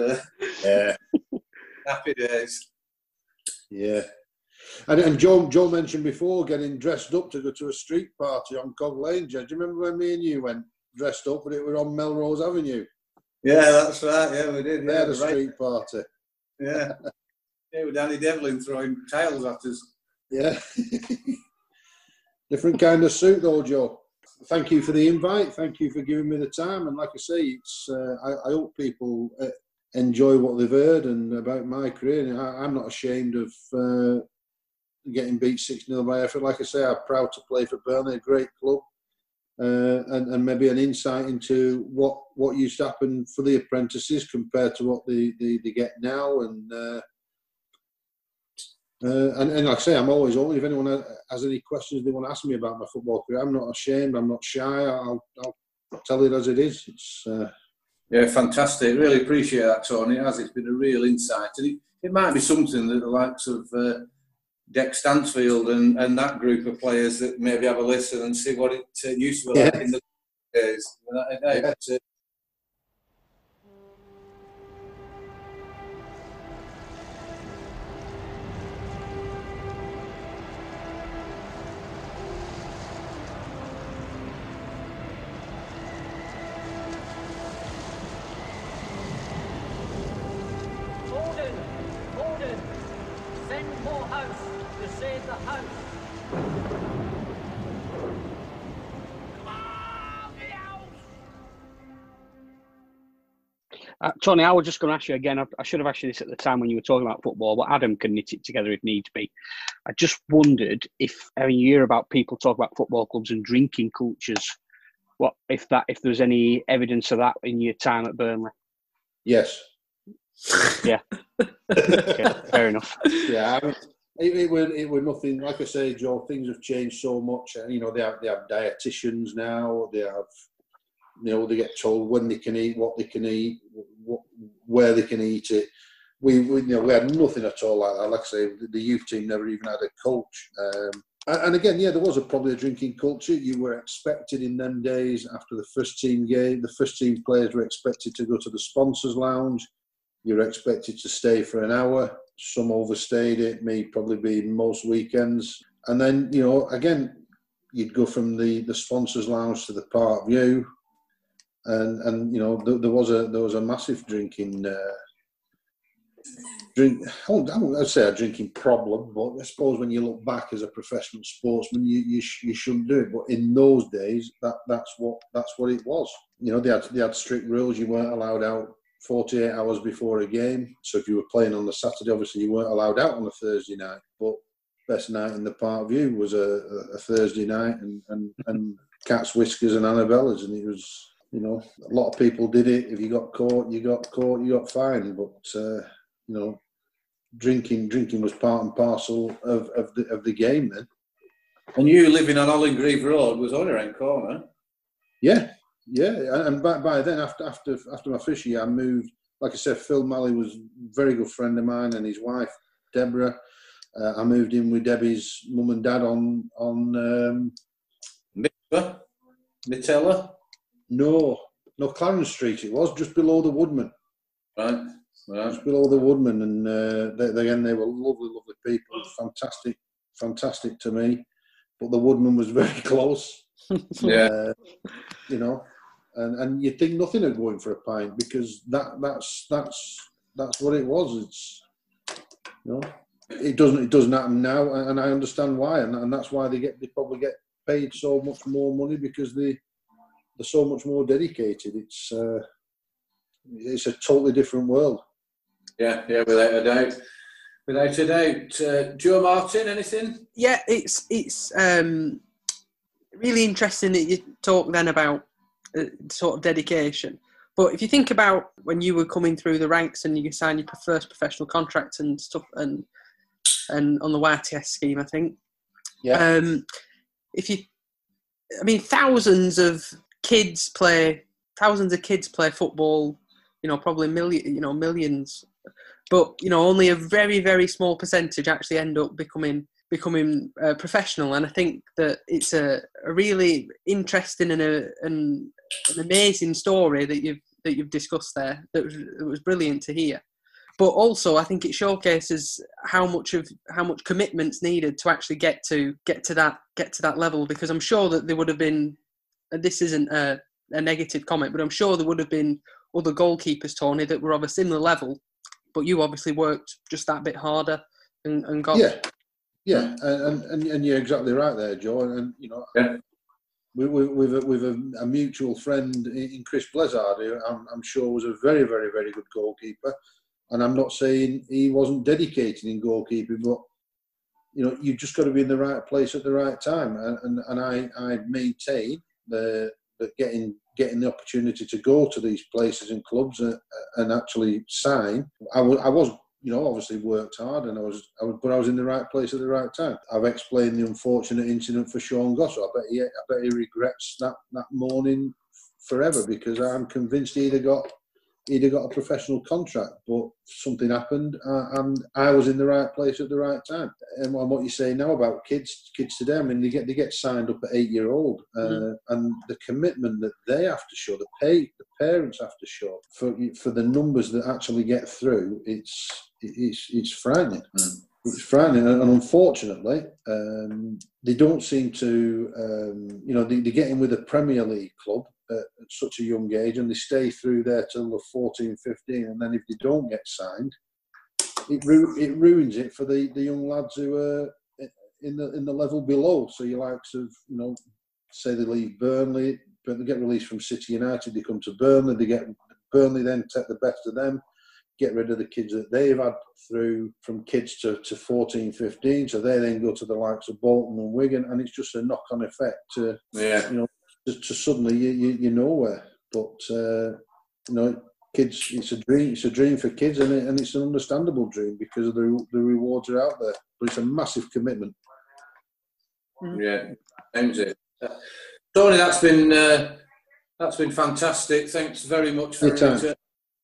happy days. Yeah. And Joe mentioned before getting dressed up to go to a street party on Cog Lane. Do you remember when me and you went dressed up, but it was on Melrose Avenue? Yeah, that's right. Yeah, we did. Yeah, the street party. Yeah. With Danny Devlin throwing tails at us. Yeah. Different kind of suit though, Joe. Thank you for the invite. Thank you for giving me the time. And like I say, it's I hope people enjoy what they've heard and about my career. And I'm not ashamed of getting beat 6-0 by effort. Like I say, I'm proud to play for Burnley, a great club. And maybe an insight into what used to happen for the apprentices compared to what they get now. And like I say, I'm always open. If anyone has any questions they want to ask me about my football career, I'm not ashamed. I'm not shy. I'll tell it as it is. Yeah, fantastic. Really appreciate that, Tony. It's been a real insight. And it might be something that the likes of Dick Stansfield and that group of players that maybe have a listen and see what it used to be like in the days. Gordon, send more house to save the house. Tony, I was just going to ask you again. I should have asked you this at the time when you were talking about football, but Adam can knit it together if needs be. I just wondered if you hear about people talk about football clubs and drinking cultures. What if there's any evidence of that in your time at Burnley? Yes. Yeah. Okay, fair enough. Yeah, I mean, it were nothing. Like I say, Joe, things have changed so much. They have dietitians now. They have, they get told when they can eat, what they can eat, where they can eat it. We had nothing at all like that. Like I say, the youth team never even had a coach. And again, there was probably a drinking culture. You were expected in them days after the first team game. The first team players were expected to go to the sponsors' lounge. You were expected to stay for an hour. Some overstayed it, me probably being most weekends. And then, again, you'd go from the sponsors' lounge to the Park View. And there was a massive drinking I wouldn't say a drinking problem, but I suppose when you look back as a professional sportsman, you shouldn't do it. But in those days, that's what it was. They had strict rules. You weren't allowed out 48 hours before a game. So if you were playing on the Saturday, obviously you weren't allowed out on a Thursday night. But best night in the Park View was a Thursday night, and Cats, Whiskers, and Annabella's, and it was. A lot of people did it. If you got caught, you got fined. But drinking was part and parcel of the game then. And you living on Hollingrave Road was on your own corner. Yeah. And by then, after my first year, I moved. Like I said, Phil Malley was a very good friend of mine, and his wife Deborah. I moved in with Debbie's mum and dad on Mitella. No, Clarence Street. It was just below the Woodman. Right. Just below the Woodman, and they were lovely people, fantastic to me. But the Woodman was very close. Yeah. And you'd think nothing of going for a pint because that's what it was. It's it doesn't happen now, and I understand why, and that's why they probably get paid so much more money because they're so much more dedicated. It's a totally different world. Yeah, without a doubt. Joe Martin, anything? Yeah, it's really interesting that you talk then about sort of dedication. But if you think about when you were coming through the ranks and you signed your first professional contract and stuff, and on the YTS scheme, I think. Yeah. Thousands of kids play football. Probably millions. But only a very, very small percentage actually end up becoming professional, and I think that it's a really interesting and an amazing story that you've discussed there. That was brilliant to hear. But also, I think it showcases how much commitment's needed to actually get to that level. Because I'm sure that there would have been, and this isn't a negative comment, but I'm sure there would have been other goalkeepers, Tony, that were of a similar level. But you obviously worked just that bit harder and got. Yeah, and you're exactly right there, Joe. And with a mutual friend in Chris Blezard, who I'm sure was a very, very, very good goalkeeper. And I'm not saying he wasn't dedicated in goalkeeping, but you've just got to be in the right place at the right time. And I maintain that getting the opportunity to go to these places and clubs and actually sign. I was, obviously worked hard, and but I was in the right place at the right time. I've explained the unfortunate incident for Sean Goss. I bet he regrets that morning forever because I'm convinced he'd have got a professional contract, but something happened, and I was in the right place at the right time. And what you say now about kids today, I mean, they get signed up at 8-year-old, and the commitment that they have to show, the parents have to show for the numbers that actually get through, it's frightening. It's frightening, and unfortunately, they don't seem to, they get in with a Premier League club at such a young age, and they stay through there till they're 14, 15, and then if they don't get signed, it ruins it for the young lads who are in the level below. So you likes of, say they leave Burnley, but they get released from City United, they come to Burnley, Burnley then take the best of them, get rid of the kids that they've had through from kids to 14, 15, so they then go to the likes of Bolton and Wigan, and it's just a knock-on effect to, to suddenly you're nowhere. But kids, it's a dream for kids, and it's an understandable dream because the rewards are out there. But it's a massive commitment. Yeah, owns it. Tony, that's been fantastic. Thanks very much for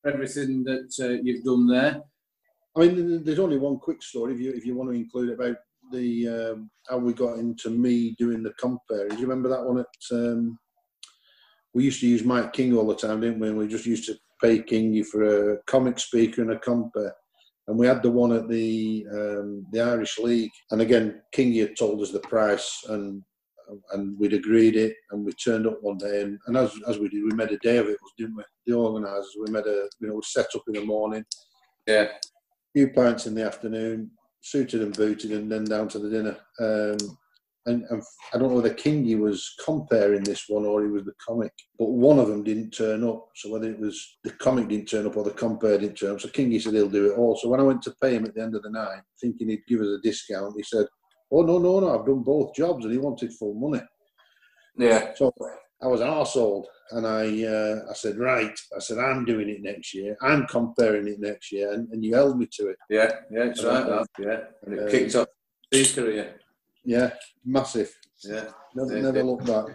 everything that you've done there. I mean, there's only one quick story if you want to include it about the how we got into me doing the compare. Do you remember that one? We used to use Mike King all the time, didn't we? And we just used to pay Kingy for a comic speaker and a compare. And we had the one at the Irish League. And again, Kingy had told us the price, and we'd agreed it, and we turned up one day, and as we did, we made a day of it, didn't we? The organisers, we made we set up in the morning, a few pints in the afternoon, suited and booted, and then down to the dinner. And I don't know whether Kingy was comparing this one or he was the comic, but one of them didn't turn up. So whether it was the comic didn't turn up or the compare didn't turn up, so Kingy said he'll do it all. So when I went to pay him at the end of the night, thinking he'd give us a discount, he said, "Oh, no, I've done both jobs," and he wanted full money. Yeah. So I was an arsehole, and I said, right, I'm doing it next year. I'm comparing it next year, and you held me to it. Yeah, it's right. And it kicked off his career. Yeah, massive. Yeah. Never looked back.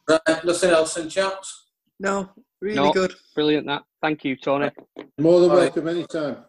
Right, nothing else in chaps? No, really good. Brilliant, that. Thank you, Tony. More than welcome anytime.